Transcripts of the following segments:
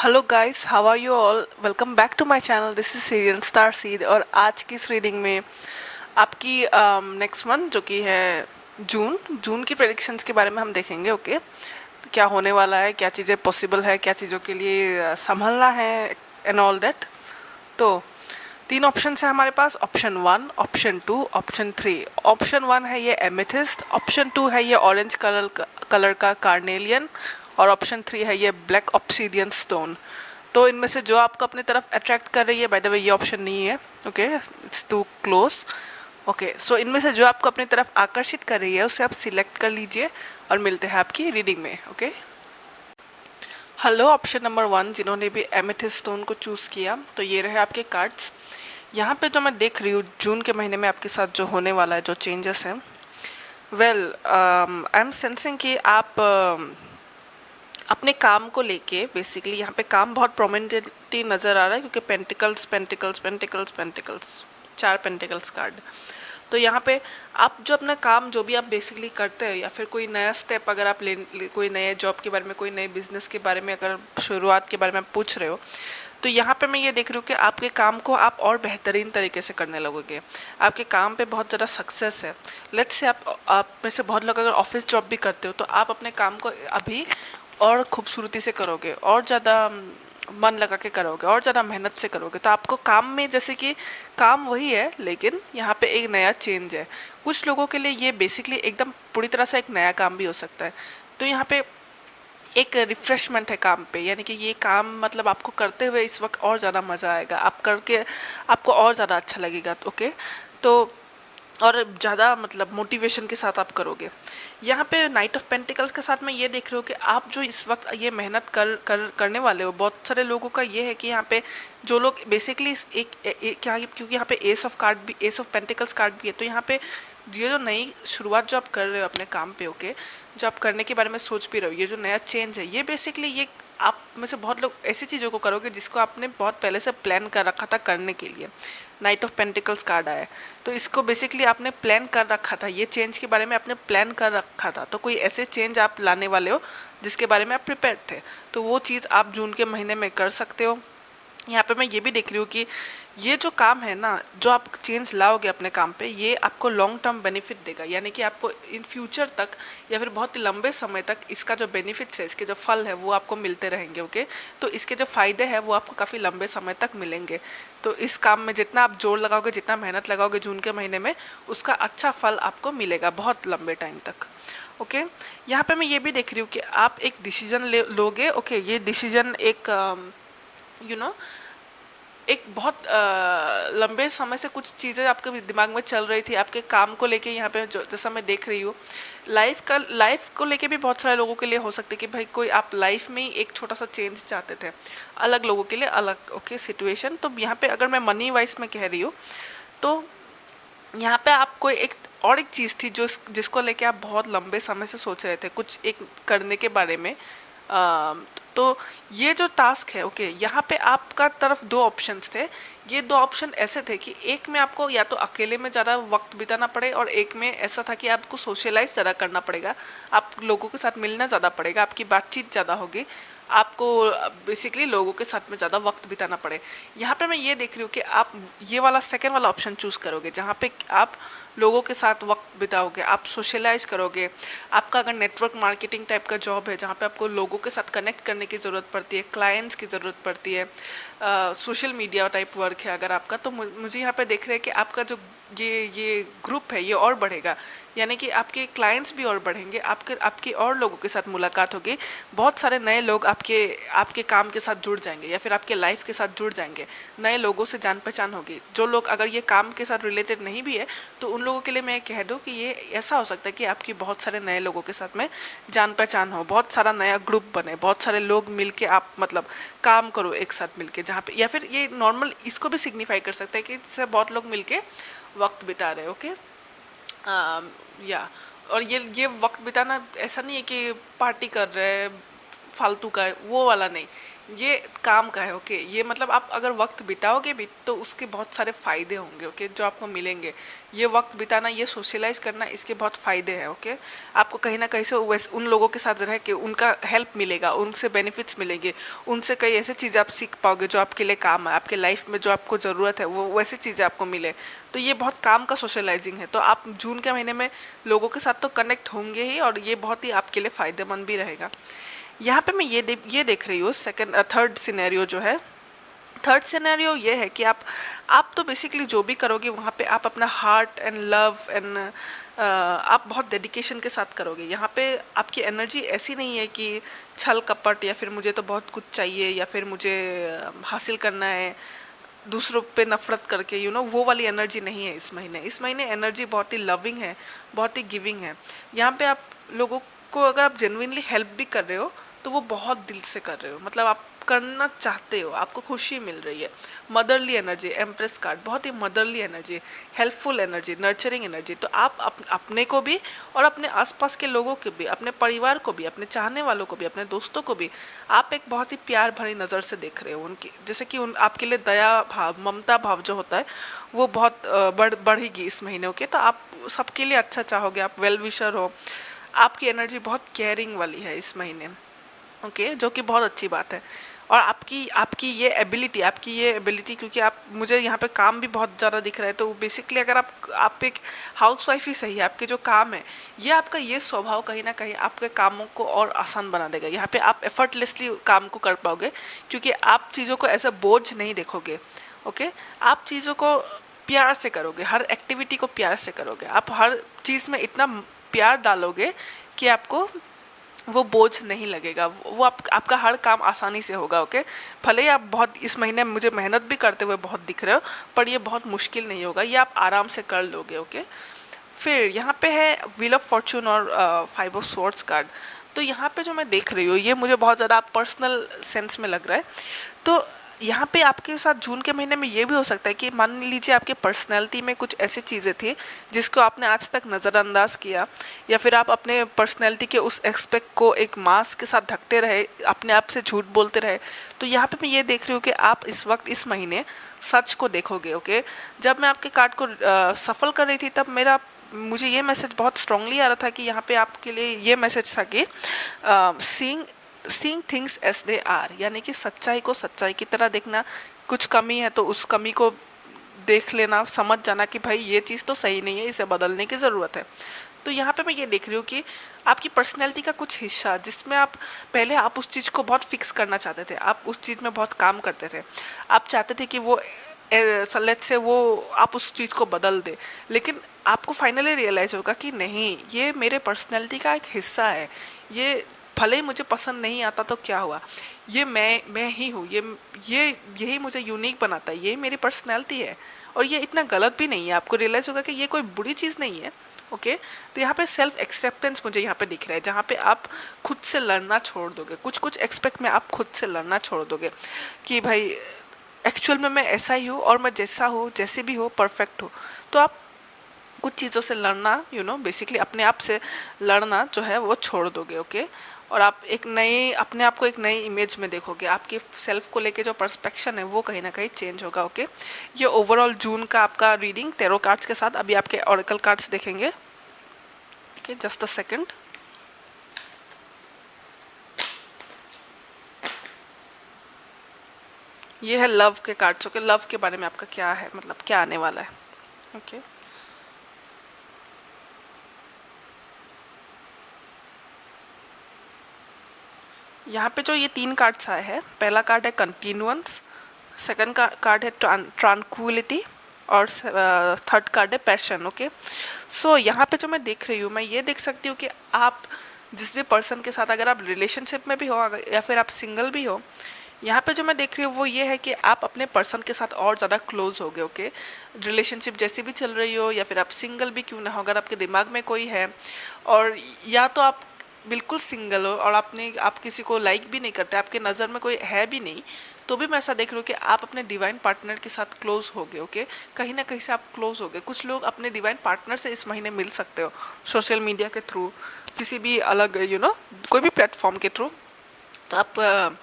Hello guys, how are you all? Welcome back to my channel. This is Sirian starseed और आज की इस reading में आपकी नेक्स्ट मंथ जो कि है जून जून की प्रेडिक्शंस के बारे में हम देखेंगे। ओके, तो क्या होने वाला है, क्या चीज़ें पॉसिबल है, क्या चीज़ों के लिए संभलना है एंड ऑल दैट। तो तीन ऑप्शन है हमारे पास, ऑप्शन 1, ऑप्शन 2, ऑप्शन 3। ऑप्शन 1 है ये एमेथिस्ट, ऑप्शन 2 है ये ऑरेंज कलर का कार्नेलियन और ऑप्शन 3 है ये ब्लैक ऑब्सीडियन स्टोन। तो इनमें से जो आपको अपनी तरफ अट्रैक्ट कर रही है, बाय द वे ये ऑप्शन नहीं है, okay, it's too close. Okay, so इनमें से जो आपको अपनी तरफ आकर्षित कर रही है उसे आप सिलेक्ट कर लीजिए और मिलते हैं आपकी रीडिंग में। ओके, हेलो ऑप्शन नंबर 1 जिन्होंने भी एमेथिस्ट स्टोन को चूज़ किया, तो ये रहे आपके कार्ड्स। यहाँ पे जो मैं देख रही हूँ जून के महीने में आपके साथ जो होने वाला है, जो चेंजेस हैं, वेल आई एम सेंसिंग कि आप अपने काम को लेके बेसिकली यहाँ पे काम बहुत प्रोमिनेंटली नज़र आ रहा है, क्योंकि pentacles pentacles pentacles pentacles, 4 pentacles card. तो यहाँ पे आप जो अपना काम जो भी आप बेसिकली करते हैं, या फिर कोई नया स्टेप अगर आप कोई नए जॉब के बारे में, कोई नए बिजनेस के बारे में, अगर शुरुआत के बारे में आप पूछ रहे हो, तो यहाँ पे मैं ये देख रही हूँ कि आपके काम को आप और बेहतरीन तरीके से करने लगोगे। आपके काम पे बहुत ज़्यादा सक्सेस है। लेट्स से आप में से बहुत लोग अगर ऑफिस जॉब भी करते हो, तो आप अपने काम को अभी और खूबसूरती से करोगे, और ज़्यादा मन लगा के करोगे, और ज़्यादा मेहनत से करोगे। तो आपको काम में, जैसे कि काम वही है लेकिन यहाँ पे एक नया चेंज है। कुछ लोगों के लिए ये बेसिकली एकदम पूरी तरह से एक नया काम भी हो सकता है। तो यहाँ पे एक रिफ्रेशमेंट है काम पे, यानी कि ये काम मतलब आपको करते हुए इस वक्त और ज़्यादा मज़ा आएगा, आप करके आपको और ज़्यादा अच्छा लगेगा। ओके, तो और ज़्यादा मतलब मोटिवेशन के साथ आप करोगे। यहाँ पे नाइट ऑफ पेंटिकल्स के साथ मैं ये देख रही हूँ कि आप जो इस वक्त ये मेहनत करने वाले हो, बहुत सारे लोगों का ये है कि यहाँ पे जो लोग बेसिकली क्या, क्योंकि यहाँ पे एस ऑफ कार्ड भी, एस ऑफ पेंटिकल्स कार्ड भी है, तो यहाँ पे ये जो नई शुरुआत जो आप कर रहे हो अपने काम पे, ओके, जो आप करने के बारे में सोच भी रहे हो, ये जो नया चेंज है, ये बेसिकली ये आप में से बहुत लोग ऐसी चीज़ों को करोगे जिसको आपने बहुत पहले से प्लान कर रखा था करने के लिए। नाइट ऑफ पेंटिकल्स कार्ड आया, तो इसको बेसिकली आपने प्लान कर रखा था, ये चेंज के बारे में आपने प्लान कर रखा था। तो कोई ऐसे चेंज आप लाने वाले हो जिसके बारे में आप प्रिपेयर्ड थे, तो वो चीज़ आप जून के महीने में कर सकते हो। यहाँ पे मैं ये भी देख रही हूँ कि ये जो काम है ना, जो आप चेंज लाओगे अपने काम पे, ये आपको लॉन्ग टर्म बेनिफिट देगा, यानी कि आपको इन फ्यूचर तक या फिर बहुत ही लंबे समय तक इसका जो बेनिफिट्स है, इसके जो फल है वो आपको मिलते रहेंगे। ओके, तो इसके जो फ़ायदे हैं वो आपको काफ़ी लंबे समय तक मिलेंगे। तो इस काम में जितना आप जोर लगाओगे, जितना मेहनत लगाओगे जून के महीने में, उसका अच्छा फल आपको मिलेगा बहुत लंबे टाइम तक। ओके, यहाँ पे मैं ये भी देख रही हूँ कि आप एक डिसीजन लोगे। ओके, ये डिसीजन एक यू नो एक बहुत लंबे समय से कुछ चीज़ें आपके दिमाग में चल रही थी आपके काम को लेके। यहाँ पे जो जैसा मैं देख रही हूँ, लाइफ को लेके भी बहुत सारे लोगों के लिए हो सकते कि भाई कोई आप लाइफ में ही एक छोटा सा चेंज चाहते थे, अलग लोगों के लिए अलग ओके सिचुएशन। तो यहाँ पे अगर मैं मनी वाइज में कह रही हूँ, तो यहाँ पे आपको एक चीज़ थी जो जिसको लेके आप बहुत लंबे समय से सोच रहे थे कुछ एक करने के बारे में। अ, तो ये जो टास्क है, ओके, यहाँ पे आपका तरफ दो ऑप्शंस थे। ये दो ऑप्शन ऐसे थे कि एक में आपको या तो अकेले में ज़्यादा वक्त बिताना पड़े, और एक में ऐसा था कि आपको सोशलाइज ज़्यादा करना पड़ेगा, आप लोगों के साथ मिलना ज़्यादा पड़ेगा, आपकी बातचीत ज़्यादा होगी, आपको बेसिकली लोगों के साथ में ज़्यादा वक्त बिताना पड़े। यहाँ पे मैं ये देख रही हूँ कि आप ये वाला सेकेंड वाला ऑप्शन चूज़ करोगे, जहाँ पे आप लोगों के साथ वक्त बिताओगे, आप सोशलाइज करोगे। आपका अगर नेटवर्क मार्केटिंग टाइप का जॉब है, जहाँ पे आपको लोगों के साथ कनेक्ट करने की ज़रूरत पड़ती है, क्लाइंट्स की ज़रूरत पड़ती है, सोशल मीडिया टाइप वर्क है अगर आपका, तो मुझे यहाँ पे देख रहे हैं कि आपका जो ये ग्रुप है ये और बढ़ेगा, यानी कि आपके क्लाइंट्स भी और बढ़ेंगे, आपकी और लोगों के साथ मुलाकात होगी, बहुत सारे नए लोग आपके आपके काम के साथ जुड़ जाएंगे या फिर आपके लाइफ के साथ जुड़ जाएंगे, नए लोगों से जान पहचान होगी। जो लोग अगर ये काम के साथ रिलेटेड नहीं भी है, तो उन लोगों के लिए मैं कह दूँ कि ये ऐसा हो सकता है कि आपकी बहुत सारे नए लोगों के साथ में जान पहचान हो, बहुत सारा नया ग्रुप बने, बहुत सारे लोग मिलके आप मतलब काम करो एक साथ मिलके, जहाँ पे, या फिर ये नॉर्मल इसको भी सिग्निफाई कर सकता है कि इससे बहुत लोग मिलके वक्त बिता रहे हैं। ओके, या और ये वक्त बिताना ऐसा नहीं है कि पार्टी कर रहे हैं, फालतू का है, वो वाला नहीं, ये काम का है। ओके, ये मतलब आप अगर वक्त बिताओगे भी तो उसके बहुत सारे फ़ायदे होंगे। ओके, जो आपको मिलेंगे, ये वक्त बिताना, ये सोशलाइज करना, इसके बहुत फ़ायदे हैं। ओके, आपको कहीं ना कहीं से वैसे उन लोगों के साथ रह के उनका हेल्प मिलेगा, उनसे बेनिफिट्स मिलेंगे, उनसे कई ऐसे चीज़ें आप सीख पाओगे जो आपके लिए काम है, आपके लाइफ में जो आपको ज़रूरत है वो वैसी चीज़ें आपको मिले। तो ये बहुत काम का सोशलाइजिंग है। तो आप जून के महीने में लोगों के साथ तो कनेक्ट होंगे ही, और ये बहुत ही आपके लिए फ़ायदेमंद भी रहेगा। यहाँ पे मैं ये देख रही हूँ सेकंड थर्ड सिनेरियो जो है। थर्ड सिनेरियो ये है कि आप तो बेसिकली जो भी करोगे वहाँ पे आप अपना हार्ट एंड लव एंड आप बहुत डेडिकेशन के साथ करोगे। यहाँ पे आपकी एनर्जी ऐसी नहीं है कि छल कपट, या फिर मुझे तो बहुत कुछ चाहिए, या फिर मुझे हासिल करना है, दूसरों पे नफरत करके, वो वाली एनर्जी नहीं है इस महीने। इस महीने एनर्जी बहुत ही लविंग है, बहुत ही गिविंग है। यहाँ पे आप लोगों को अगर आप जेन्युइनली हेल्प भी कर रहे हो तो वो बहुत दिल से कर रहे हो, मतलब आप करना चाहते हो, आपको खुशी मिल रही है। मदरली एनर्जी, एम्प्रेस कार्ड, बहुत ही motherly energy, helpful energy, nurturing energy. तो आप अपने को भी और अपने आसपास के लोगों को भी, अपने परिवार को भी, अपने चाहने वालों को भी, अपने दोस्तों को भी आप एक बहुत ही प्यार भरी नज़र से देख रहे हो उनकी, जैसे कि आपके लिए दया भाव, ममता भाव जो होता है वो बहुत बढ़ेगी इस महीने के। तो आप सबके लिए अच्छा चाहोगे, आप वेल विशर हो, आपकी एनर्जी बहुत केयरिंग वाली है इस महीने। ओके, जो कि बहुत अच्छी बात है। और आपकी आपकी ये एबिलिटी, क्योंकि आप, मुझे यहाँ पे काम भी बहुत ज़्यादा दिख रहा है, तो बेसिकली अगर आप एक हाउसवाइफ ही सही है, आपके जो काम है, ये आपका ये स्वभाव कहीं ना कहीं आपके कामों को और आसान बना देगा। यहाँ पे आप एफर्टलेसली काम को कर पाओगे, क्योंकि आप चीज़ों को एज अ बोझ नहीं देखोगे। ओके, आप चीज़ों को प्यार से करोगे, हर एक्टिविटी को प्यार से करोगे, आप हर चीज़ में इतना प्यार डालोगे कि आपको वो बोझ नहीं लगेगा, वो आपका हर काम आसानी से होगा। ओके, भले ही आप बहुत इस महीने मुझे मेहनत भी करते हुए बहुत दिख रहे हो, पर ये बहुत मुश्किल नहीं होगा, ये आप आराम से कर लोगे। ओके, फिर यहाँ पे है व्हील ऑफ फॉर्चून और 5 ऑफ स्वॉर्ड्स कार्ड। तो यहाँ पे जो मैं देख रही हूँ ये मुझे बहुत ज़्यादा पर्सनल सेंस में लग रहा है। तो यहाँ पे आपके साथ जून के महीने में ये भी हो सकता है कि मान लीजिए आपके पर्सनैलिटी में कुछ ऐसी चीज़ें थी जिसको आपने आज तक नज़रअंदाज किया, या फिर आप अपने पर्सनैलिटी के उस एस्पेक्ट को एक मास्क के साथ ढकते रहे, अपने आप से झूठ बोलते रहे। तो यहाँ पे मैं ये देख रही हूँ कि आप इस वक्त इस महीने सच को देखोगे। ओके, जब मैं आपके कार्ड को सफल कर रही थी तब मुझे ये मैसेज बहुत स्ट्रांगली आ रहा था कि यहाँ पे आपके लिए ये मैसेज था कि seeing things as they are, यानी कि सच्चाई को सच्चाई की तरह देखना। कुछ कमी है तो उस कमी को देख लेना, समझ जाना कि भाई ये चीज़ तो सही नहीं है, इसे बदलने की ज़रूरत है। तो यहाँ पे मैं ये देख रही हूँ कि आपकी पर्सनैलिटी का कुछ हिस्सा जिसमें पहले आप उस चीज़ को बहुत फिक्स करना चाहते थे, आप उस चीज़ में बहुत काम करते थे, आप चाहते थे कि वो लेट से वो आप उस चीज़ को बदल दे, लेकिन आपको फाइनली रियलाइज़ होगा कि नहीं, ये मेरे पर्सनैलिटी का एक हिस्सा है, ये भले ही मुझे पसंद नहीं आता तो क्या हुआ, ये मैं ही हूँ, ये यही मुझे यूनिक बनाता है, ये मेरी पर्सनैलिटी है, और ये इतना गलत भी नहीं है। आपको रियलाइज़ होगा कि ये कोई बुरी चीज़ नहीं है। ओके, तो यहाँ पे सेल्फ एक्सेप्टेंस मुझे यहाँ पे दिख रहा है, जहाँ पे आप खुद से लड़ना छोड़ दोगे, कुछ एक्सपेक्ट में आप खुद से लड़ना छोड़ दोगे कि भाई एक्चुअल में मैं ऐसा ही हूँ, और मैं जैसा हूँ, जैसे भी हो, परफेक्ट हूँ। तो आप कुछ चीज़ों से लड़ना, बेसिकली अपने आप से लड़ना जो है वो छोड़ दोगे। ओके, और आप अपने आप को एक नई इमेज में देखोगे, आपकी सेल्फ को लेके जो पर्सपेक्शन है वो कहीं ना कहीं चेंज होगा। ओके, ये ओवरऑल जून का आपका रीडिंग टैरो कार्ड्स के साथ। अभी आपके ऑरेकल कार्ड्स देखेंगे। Okay, just a second. ये है लव के कार्ड्स। ओके, लव के बारे में आपका क्या है, मतलब क्या आने वाला है। ओके, यहाँ पे जो ये 3 कार्ड्स आए हैं, पहला कार्ड है कंटिन्यूअंस, सेकंड कार्ड है ट्रांक्विलिटी, और थर्ड कार्ड है पैशन। ओके, सो यहाँ पे जो मैं देख रही हूँ, मैं ये देख सकती हूँ कि आप जिस भी पर्सन के साथ, अगर आप रिलेशनशिप में भी हो या फिर आप सिंगल भी हो, यहाँ पे जो मैं देख रही हूँ वो ये है कि आप अपने पर्सन के साथ और ज़्यादा क्लोज हो गए। ओके, रिलेशनशिप जैसी भी चल रही हो, या फिर आप सिंगल भी क्यों ना हो, अगर आपके दिमाग में कोई है, और या तो आप बिल्कुल सिंगल हो और आप किसी को लाइक भी नहीं करते, आपके नज़र में कोई है भी नहीं, तो भी मैं ऐसा देख रही हूँ कि आप अपने डिवाइन पार्टनर के साथ क्लोज हो गए। ओके, कहीं ना कहीं से आप क्लोज हो गए। कुछ लोग अपने डिवाइन पार्टनर से इस महीने मिल सकते हो, सोशल मीडिया के थ्रू, किसी भी अलग कोई भी प्लेटफॉर्म के थ्रू। तो आप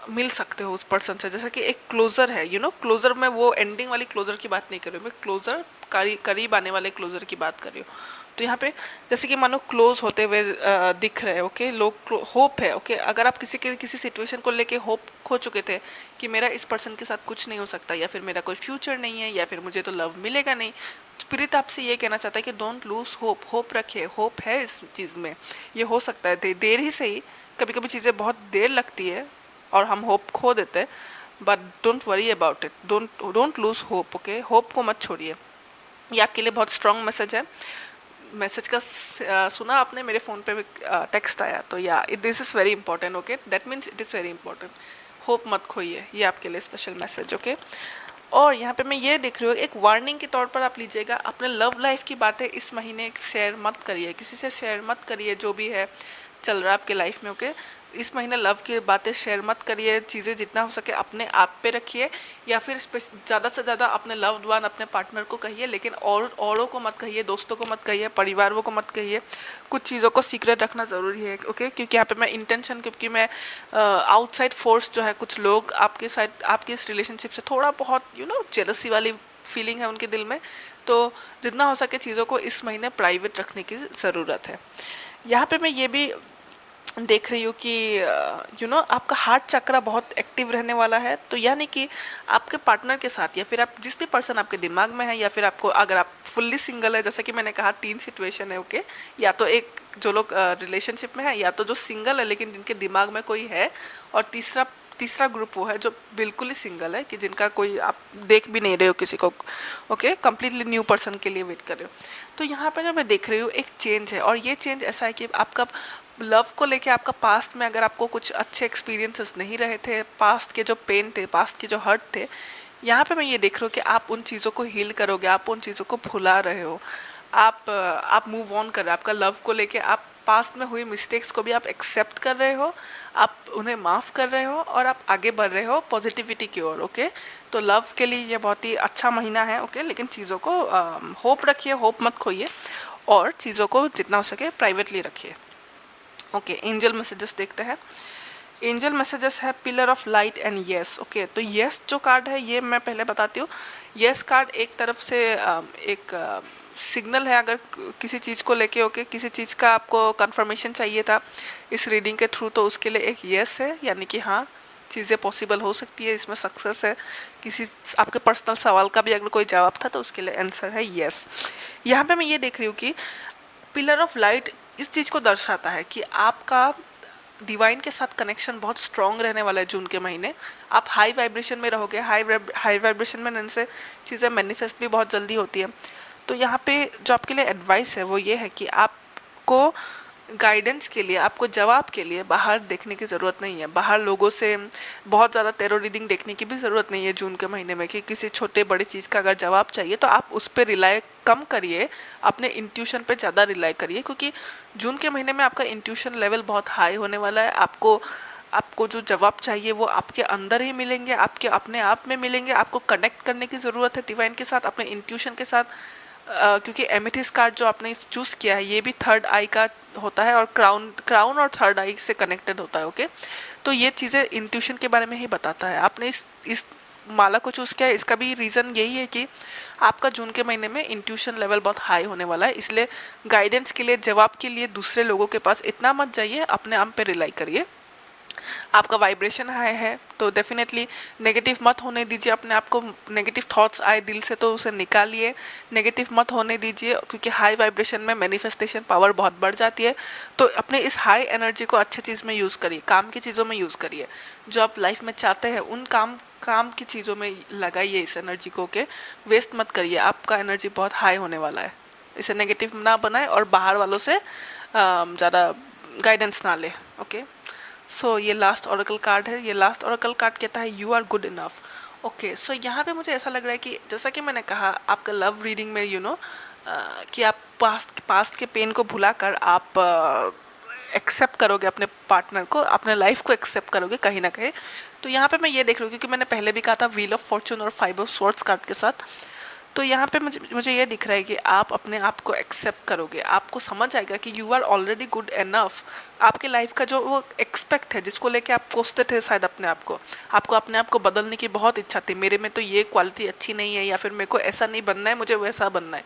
मिल सकते हो उस पर्सन से, जैसा कि एक क्लोजर है। क्लोजर में वो एंडिंग वाली क्लोजर की बात नहीं कर रही हूँ मैं, क्लोजर करीब आने वाले क्लोजर की बात कर रही हूँ। तो यहाँ पे जैसे कि मानो क्लोज होते हुए दिख रहे हैं, ओके, लोग होप है, ओके। अगर आप किसी सिचुएशन को लेके होप खो चुके थे कि मेरा इस पर्सन के साथ कुछ नहीं हो सकता, या फिर मेरा कोई फ्यूचर नहीं है, या फिर मुझे तो लव मिलेगा नहीं, स्पिरिट आपसे ये कहना चाहता है कि डोंट लूज होप, होप रखिए, होप है इस चीज़ में, ये हो सकता है, देर ही सही। कभी कभी चीज़ें बहुत देर लगती है और हम होप खो देते हैं, but don't worry about it, don't lose hope, okay. Hope को मत छोड़िए। ये आपके लिए बहुत स्ट्रॉन्ग मैसेज है। मैसेज का सुना आपने, मेरे फ़ोन पे भी टेक्स्ट आया, तो या this is very important, okay, that means it is very important. Hope मत खोइए, ये आपके लिए स्पेशल मैसेज, ओके। और यहाँ पे मैं ये देख रही हूँ, एक वार्निंग के तौर पर आप लीजिएगा, अपने लव लाइफ की बातें इस महीने शेयर मत करिए, किसी से शेयर मत करिए, जो भी है चल रहा है आपके लाइफ में, ओके। इस महीने लव की बातें शेयर मत करिए, चीज़ें जितना हो सके अपने आप पे रखिए, या फिर ज़्यादा से ज़्यादा अपने लव्ड वन, अपने पार्टनर को कहिए, लेकिन औरों को मत कहिए, दोस्तों को मत कहिए, परिवारों को मत कहिए। कुछ चीज़ों को सीक्रेट रखना ज़रूरी है, ओके, क्योंकि यहाँ पे मैं इंटेंशन, क्योंकि मैं आउटसाइड फोर्स जो है, कुछ लोग आपके साथ, आपकी इस रिलेशनशिप से थोड़ा बहुत जेलसी वाली फीलिंग है उनके दिल में, तो जितना हो सके चीज़ों को इस महीने प्राइवेट रखने की ज़रूरत है। यहाँ पे मैं ये भी देख रही हूँ कि आपका हार्ट चक्रा बहुत एक्टिव रहने वाला है, तो यानी कि आपके पार्टनर के साथ, या फिर आप जिस भी पर्सन आपके दिमाग में है, या फिर आपको, अगर आप फुल्ली सिंगल है, जैसे कि मैंने कहा 3 सिचुएशन है, ओके। या तो एक जो लोग रिलेशनशिप में है, या तो जो सिंगल है लेकिन जिनके दिमाग में कोई है, और तीसरा तीसरा ग्रुप वो है जो बिल्कुल ही सिंगल है, कि जिनका कोई, आप देख भी नहीं रहे हो किसी को, ओके, कंप्लीटली न्यू पर्सन के लिए वेट कर रहे हो। तो यहाँ पे जो मैं देख रही हूँ एक चेंज है, और ये चेंज ऐसा है कि आपका लव को लेके, आपका पास्ट में अगर आपको कुछ अच्छे एक्सपीरियंसेस नहीं रहे थे, पास्ट के जो पेन थे, पास्ट के जो हर्ट थे, यहाँ पे मैं ये देख रही हूँ कि आप उन चीज़ों को हील करोगे, आप उन चीज़ों को भुला रहे हो, आप मूव ऑन कर रहे हो, आपका लव को लेके, आप पास्ट में हुई मिस्टेक्स को भी आप एक्सेप्ट कर रहे हो, आप उन्हें माफ़ कर रहे हो, और आप आगे बढ़ रहे हो पॉजिटिविटी की ओर, ओके। तो लव के लिए ये बहुत ही अच्छा महीना है, ओके, लेकिन चीज़ों को होप रखिए, होप मत खोइए, और चीज़ों को जितना हो सके प्राइवेटली रखिए, ओके। एंजल मैसेजेस देखते हैं। एंजल मैसेजेस है pillar of light and yes, okay. तो यस जो कार्ड है, ये मैं पहले बताती हूँ। यस कार्ड एक तरफ से एक सिग्नल है, अगर किसी चीज़ को लेके, ओके, किसी चीज़ का आपको कंफर्मेशन चाहिए था इस रीडिंग के थ्रू, तो उसके लिए एक यस है, यानी कि हाँ, चीज़ें पॉसिबल हो सकती है, इसमें सक्सेस है। किसी आपके पर्सनल सवाल का भी अगर कोई जवाब था, तो उसके लिए आंसर है यस। यहाँ पे मैं ये देख रही हूँ कि पिलर ऑफ लाइट इस चीज़ को दर्शाता है कि आपका डिवाइन के साथ कनेक्शन बहुत स्ट्रॉन्ग रहने वाला है जून के महीने। आप हाई वाइब्रेशन में रहोगे, हाई वाइब्रेशन में रहने से चीज़ें मैनिफेस्ट भी बहुत जल्दी होती है। तो यहाँ पे जो आपके लिए एडवाइस है वो ये है कि आपको गाइडेंस के लिए, आपको जवाब के लिए बाहर देखने की ज़रूरत नहीं है, बाहर लोगों से बहुत ज़्यादा टेरो रीडिंग देखने की भी ज़रूरत नहीं है जून के महीने में, कि किसी छोटे बड़े चीज़ का अगर जवाब चाहिए तो आप उस पर रिलाई कम करिए, अपने इंट्यूशन पे ज़्यादा रिलाई करिए, क्योंकि जून के महीने में आपका इंट्यूशन लेवल बहुत हाई होने वाला है। आपको जो जवाब चाहिए वो आपके अंदर ही मिलेंगे, आपके अपने आप में मिलेंगे। आपको कनेक्ट करने की ज़रूरत है डिवाइन के साथ, अपने इंट्यूशन के साथ, क्योंकि एमेथिस्ट कार्ड जो आपने चूज़ किया है ये भी थर्ड आई का होता है, और क्राउन और थर्ड आई से कनेक्टेड होता है, ओके। तो ये चीज़ें इंट्यूशन के बारे में ही बताता है। आपने इस माला को चूज़ किया है, इसका भी रीज़न यही है कि आपका जून के महीने में इंट्यूशन लेवल बहुत हाई होने वाला है, इसलिए गाइडेंस के लिए, जवाब के लिए दूसरे लोगों के पास इतना मत जाइए, अपने आप पे रिलाई करिए। आपका वाइब्रेशन हाई है तो डेफिनेटली नेगेटिव मत होने दीजिए अपने आप को। नेगेटिव थॉट्स आए दिल से तो उसे निकालिए, नेगेटिव मत होने दीजिए, क्योंकि हाई वाइब्रेशन में मैनिफेस्टेशन पावर बहुत बढ़ जाती है। तो अपने इस हाई एनर्जी को अच्छी चीज़ में यूज़ करिए, काम की चीज़ों में यूज़ करिए, जो आप लाइफ में चाहते हैं उन काम की चीज़ों में लगाइए इस एनर्जी को, के वेस्ट मत करिए। आपका एनर्जी बहुत हाई होने वाला है, इसे नेगेटिव ना बनाए और बाहर वालों से ज़्यादा गाइडेंस ना ले, ओके। सो ये लास्ट ओरेकल कार्ड है। ये लास्ट ओरेकल कार्ड कहता है you are good enough, okay. So यहाँ पे मुझे ऐसा लग रहा है कि जैसा कि मैंने कहा आपका लव रीडिंग में कि आप पास्ट के पेन को भुलाकर आप एक्सेप्ट करोगे अपने पार्टनर को, अपने लाइफ को एक्सेप्ट करोगे कहीं ना कहीं। तो यहाँ पे मैं ये देख रही हूँ, क्योंकि मैंने पहले भी कहा था व्हील ऑफ फॉर्चून और 5 ऑफ स्वॉर्ड्स कार्ड के साथ, तो यहाँ पे मुझे ये दिख रहा है कि आप अपने आप को एक्सेप्ट करोगे, आपको समझ आएगा कि you are already good enough. आपके लाइफ का जो वो एक्सपेक्ट है, जिसको लेके आप कोसते थे शायद अपने आप को, आपको अपने आप को बदलने की बहुत इच्छा थी, मेरे में तो ये क्वालिटी अच्छी नहीं है, या फिर मेरे को ऐसा नहीं बनना है, मुझे वैसा बनना है।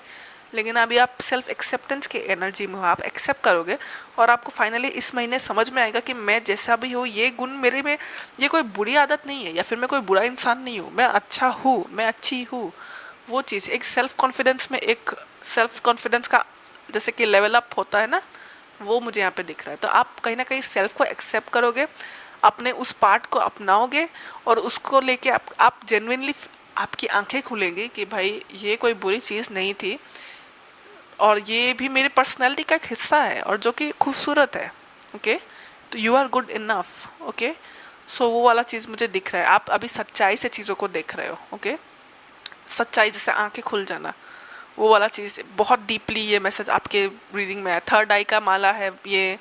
लेकिन अभी आप सेल्फ एक्सेप्टेंस के एनर्जी में हो, आप एक्सेप्ट करोगे और आपको फाइनली इस महीने समझ में आएगा कि मैं जैसा भी हूँ, ये गुण मेरे में, ये कोई बुरी आदत नहीं है, या फिर मैं कोई बुरा इंसान नहीं हूँ, मैं अच्छा हूँ, मैं अच्छी हूँ। वो चीज़ एक सेल्फ कॉन्फिडेंस में, एक सेल्फ कॉन्फिडेंस का जैसे कि लेवल अप होता है ना, वो मुझे यहाँ पे दिख रहा है। तो आप कहीं ना कहीं सेल्फ को एक्सेप्ट करोगे, अपने उस पार्ट को अपनाओगे, और उसको लेके आप जेन्युइनली, आपकी आंखें खुलेंगी कि भाई ये कोई बुरी चीज़ नहीं थी, और ये भी मेरी पर्सनैलिटी का एक हिस्सा है, और जो कि खूबसूरत है। ओके, तो you are good enough. Okay, so वो वाला चीज़ मुझे दिख रहा है, आप अभी सच्चाई से चीज़ों को देख रहे हो। ओके, सच्चाई, जैसे आंखें खुल जाना, वो वाला चीज़ बहुत डीपली ये मैसेज आपके रीडिंग में है। थर्ड आई का माला है ये,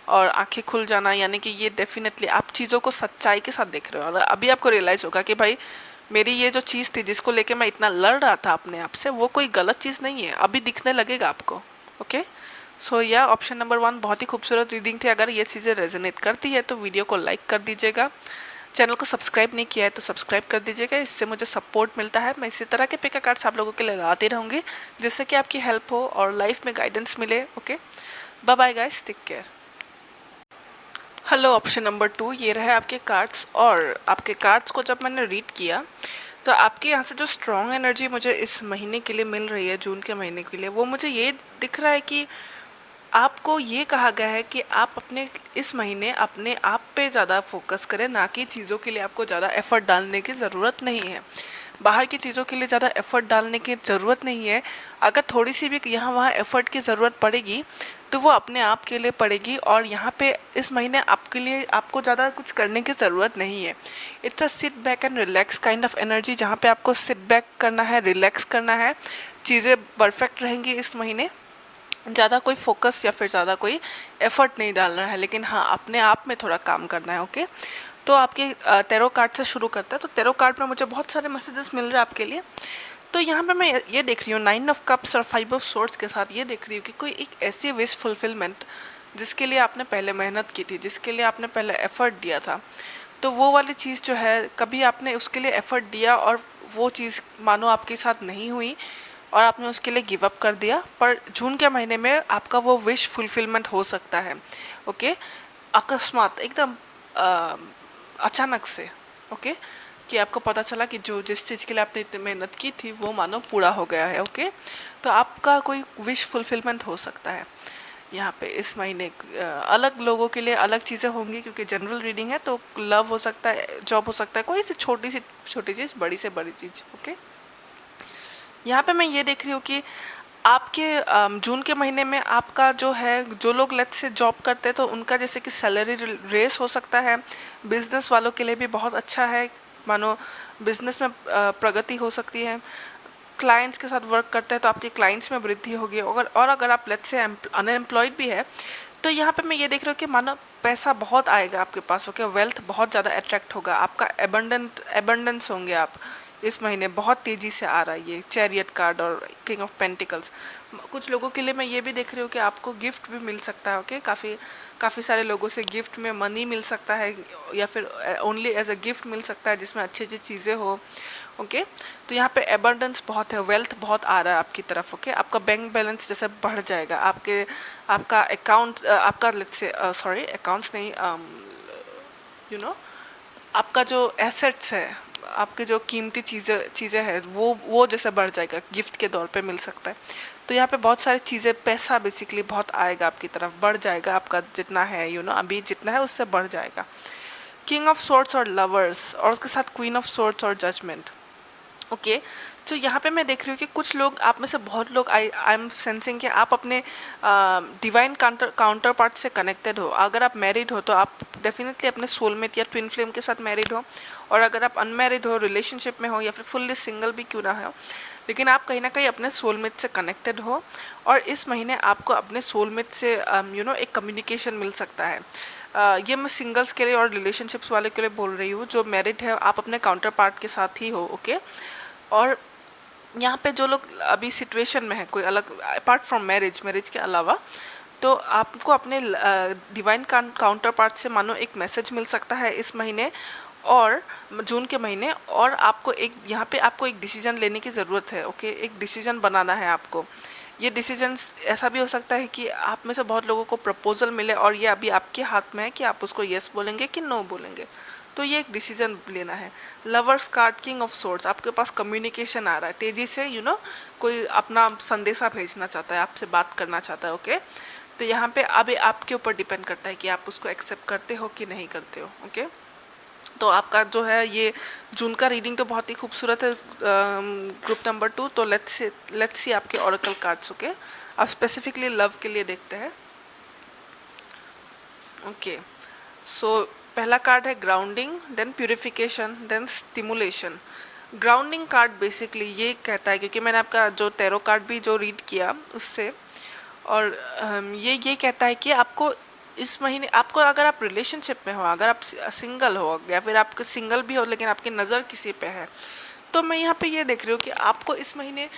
और आंखें खुल जाना, यानी कि ये डेफिनेटली आप चीज़ों को सच्चाई के साथ देख रहे हो, और अभी आपको रियलाइज़ होगा कि भाई मेरी ये जो चीज़ थी, जिसको लेके मैं इतना लड़ रहा था अपने आप से, वो कोई गलत चीज़ नहीं है, अभी दिखने लगेगा आपको। ओके, सो या ऑप्शन नंबर 1 बहुत ही खूबसूरत रीडिंग थी। अगर ये चीज़ें रेजोनेट करती है तो वीडियो को लाइक कर दीजिएगा, चैनल को सब्सक्राइब नहीं किया है तो सब्सक्राइब कर दीजिएगा, इससे मुझे सपोर्ट मिलता है। मैं इसी तरह के पिक कार्ड्स आप लोगों के लिए लाती रहूँगी, जिससे कि आपकी हेल्प हो और लाइफ में गाइडेंस मिले। Okay, bye bye guys, take care. Hello, option number 2 ये रहे आपके कार्ड्स, और आपके कार्ड्स को जब मैंने रीड किया तो आपके यहाँ से जो स्ट्रॉन्ग एनर्जी मुझे इस महीने के लिए मिल रही है, जून के महीने के लिए, वो मुझे ये दिख रहा है कि आपको ये कहा गया है कि आप अपने इस महीने अपने आप पे ज़्यादा फोकस करें, ना कि चीज़ों के लिए आपको ज़्यादा एफर्ट डालने की ज़रूरत नहीं है। बाहर की चीज़ों के लिए ज़्यादा एफर्ट डालने की ज़रूरत नहीं है। अगर थोड़ी सी भी यहाँ वहाँ एफर्ट की ज़रूरत पड़ेगी तो वो अपने आप के लिए पड़ेगी, और यहाँ पे इस महीने आपके लिए आपको ज़्यादा कुछ करने की ज़रूरत नहीं है। It's a sit back and relax kind of energy, जहाँ पे आपको सिट बैक करना है, रिलैक्स करना है, चीज़ें परफेक्ट रहेंगी इस महीने। ज़्यादा कोई फोकस या फिर ज़्यादा कोई एफर्ट नहीं डालना है, लेकिन हाँ अपने आप में थोड़ा काम करना है। ओके, तो आपके टेरो कार्ड से शुरू करता है। तो टेरो कार्ड में मुझे बहुत सारे मैसेजेस मिल रहे हैं आपके लिए। तो यहाँ पे मैं ये देख रही हूँ 9 ऑफ कप्स और 5 ऑफ सोर्ड्स के साथ, ये देख रही हूँ कि कोई एक ऐसी विश फुलफिलमेंट जिसके लिए आपने पहले मेहनत की थी, जिसके लिए आपने पहले एफर्ट दिया था, तो वो वाली चीज़ जो है, कभी आपने उसके लिए एफर्ट दिया और वो चीज़ मानो आपके साथ नहीं हुई और आपने उसके लिए गिव अप कर दिया, पर जून के महीने में आपका वो विश फुलफिलमेंट हो सकता है। ओके, अकस्मात एकदम अचानक से। ओके, कि आपको पता चला कि जो जिस चीज़ के लिए आपने इतनी मेहनत की थी वो मानो पूरा हो गया है। ओके, तो आपका कोई विश फुलफिलमेंट हो सकता है यहाँ पे इस महीने। अलग लोगों के लिए अलग चीज़ें होंगी, क्योंकि जनरल रीडिंग है, तो लव हो सकता है, जॉब हो सकता है, कोई सी छोटी चीज़, बड़ी से बड़ी चीज़। ओके, यहाँ पे मैं ये देख रही हूँ कि आपके जून के महीने में आपका जो है, जो लोग लेट्स से जॉब करते हैं तो उनका जैसे कि सैलरी रेस हो सकता है। बिजनेस वालों के लिए भी बहुत अच्छा है, मानो बिजनेस में प्रगति हो सकती है। क्लाइंट्स के साथ वर्क करते हैं तो आपके क्लाइंट्स में वृद्धि होगी। और अगर आप लेट्स से अनएम्प्लॉयड भी है तो यहाँ पे मैं ये देख रही हूँ कि मानो पैसा बहुत आएगा आपके पास। ओके, वेल्थ बहुत ज़्यादा अट्रैक्ट होगा, आपका एबंडेंस होंगे आप इस महीने, बहुत तेज़ी से आ रहा है ये चैरियट कार्ड और किंग ऑफ पेंटिकल्स। कुछ लोगों के लिए मैं ये भी देख रही हूँ कि आपको गिफ्ट भी मिल सकता है। ओके, काफ़ी सारे लोगों से गिफ्ट में मनी मिल सकता है, या फिर ओनली एज अ गिफ्ट मिल सकता है जिसमें अच्छी अच्छी चीज़ें हो। ओके, तो यहाँ पे एबंडेंस बहुत है, वेल्थ बहुत आ रहा है आपकी तरफ। ओके, आपका बैंक बैलेंस जैसे बढ़ जाएगा, आपका अकाउंट, आपका लेट्स से सॉरी अकाउंट्स नहीं, आपका जो एसेट्स है, आपके जो कीमती चीज़ें हैं, वो जैसे बढ़ जाएगा, गिफ्ट के तौर पे मिल सकता है। तो यहाँ पे बहुत सारी चीज़ें, पैसा बेसिकली बहुत आएगा आपकी तरफ, बढ़ जाएगा आपका जितना है, अभी जितना है उससे बढ़ जाएगा। किंग ऑफ सोर्ड्स और लवर्स, और उसके साथ क्वीन ऑफ सोर्ड्स और जजमेंट। ओके, तो यहाँ पे मैं देख रही हूँ कि कुछ लोग, आप में से बहुत लोग, आई एम सेंसिंग कि आप अपने डिवाइन काउंटर पार्ट से कनेक्टेड हो। अगर आप मैरिड हो तो आप डेफिनेटली अपने सोलमेट या ट्विन फ्लेम के साथ मैरिड हो, और अगर आप अनमैरिड हो, रिलेशनशिप में हो, या फिर फुल्ली सिंगल भी क्यों ना हो, लेकिन आप कहीं ना कहीं अपने सोलमेट से कनेक्टेड हो। और इस महीने आपको अपने सोलमेट से एक कम्युनिकेशन मिल सकता है। ये मैं सिंगल्स के लिए और रिलेशनशिप्स वाले के लिए बोल रही हूँ। जो मैरिड है आप अपने काउंटर पार्ट के साथ ही हो। ओके, और यहाँ पे जो लोग अभी सिचुएशन में है, कोई अलग अपार्ट फ्रॉम मैरिज के अलावा, तो आपको अपने डिवाइन काउंटर पार्ट से मानो एक मैसेज मिल सकता है इस महीने और जून के महीने, और आपको एक यहाँ पे आपको एक डिसीजन लेने की ज़रूरत है। ओके, एक डिसीजन बनाना है आपको। ये डिसीजन ऐसा भी हो सकता है कि आप में से बहुत लोगों को प्रपोजल मिले और ये अभी आपके हाथ में है कि आप उसको यस बोलेंगे कि नो बोलेंगे। तो ये एक डिसीजन लेना है। Lovers card, king of swords, आपके पास कम्युनिकेशन आ रहा है तेजी से, कोई अपना संदेशा भेजना चाहता है, आपसे बात करना चाहता है। ओके, तो यहाँ पे अभी आपके ऊपर डिपेंड करता है कि आप उसको एक्सेप्ट करते हो कि नहीं करते हो। ओके, तो आपका जो है ये जून का रीडिंग तो बहुत ही खूबसूरत है, ग्रुप नंबर 2। तो लेट्स सी आपके ओरेकल कार्ड्स। ओके, अब स्पेसिफिकली लव के लिए देखते हैं। ओके, सो पहला कार्ड है grounding, then purification, then stimulation. Grounding card basically ये कहता है, क्योंकि मैंने आपका जो टैरो कार्ड भी जो रीड किया उससे, और ये कहता है कि आपको इस महीने, आपको अगर आप रिलेशनशिप में हो, अगर आप सिंगल हो या फिर आपके सिंगल भी हो लेकिन आपकी नज़र किसी पे है, तो मैं यहाँ पे ये देख रही हूँ कि आपको इस महीने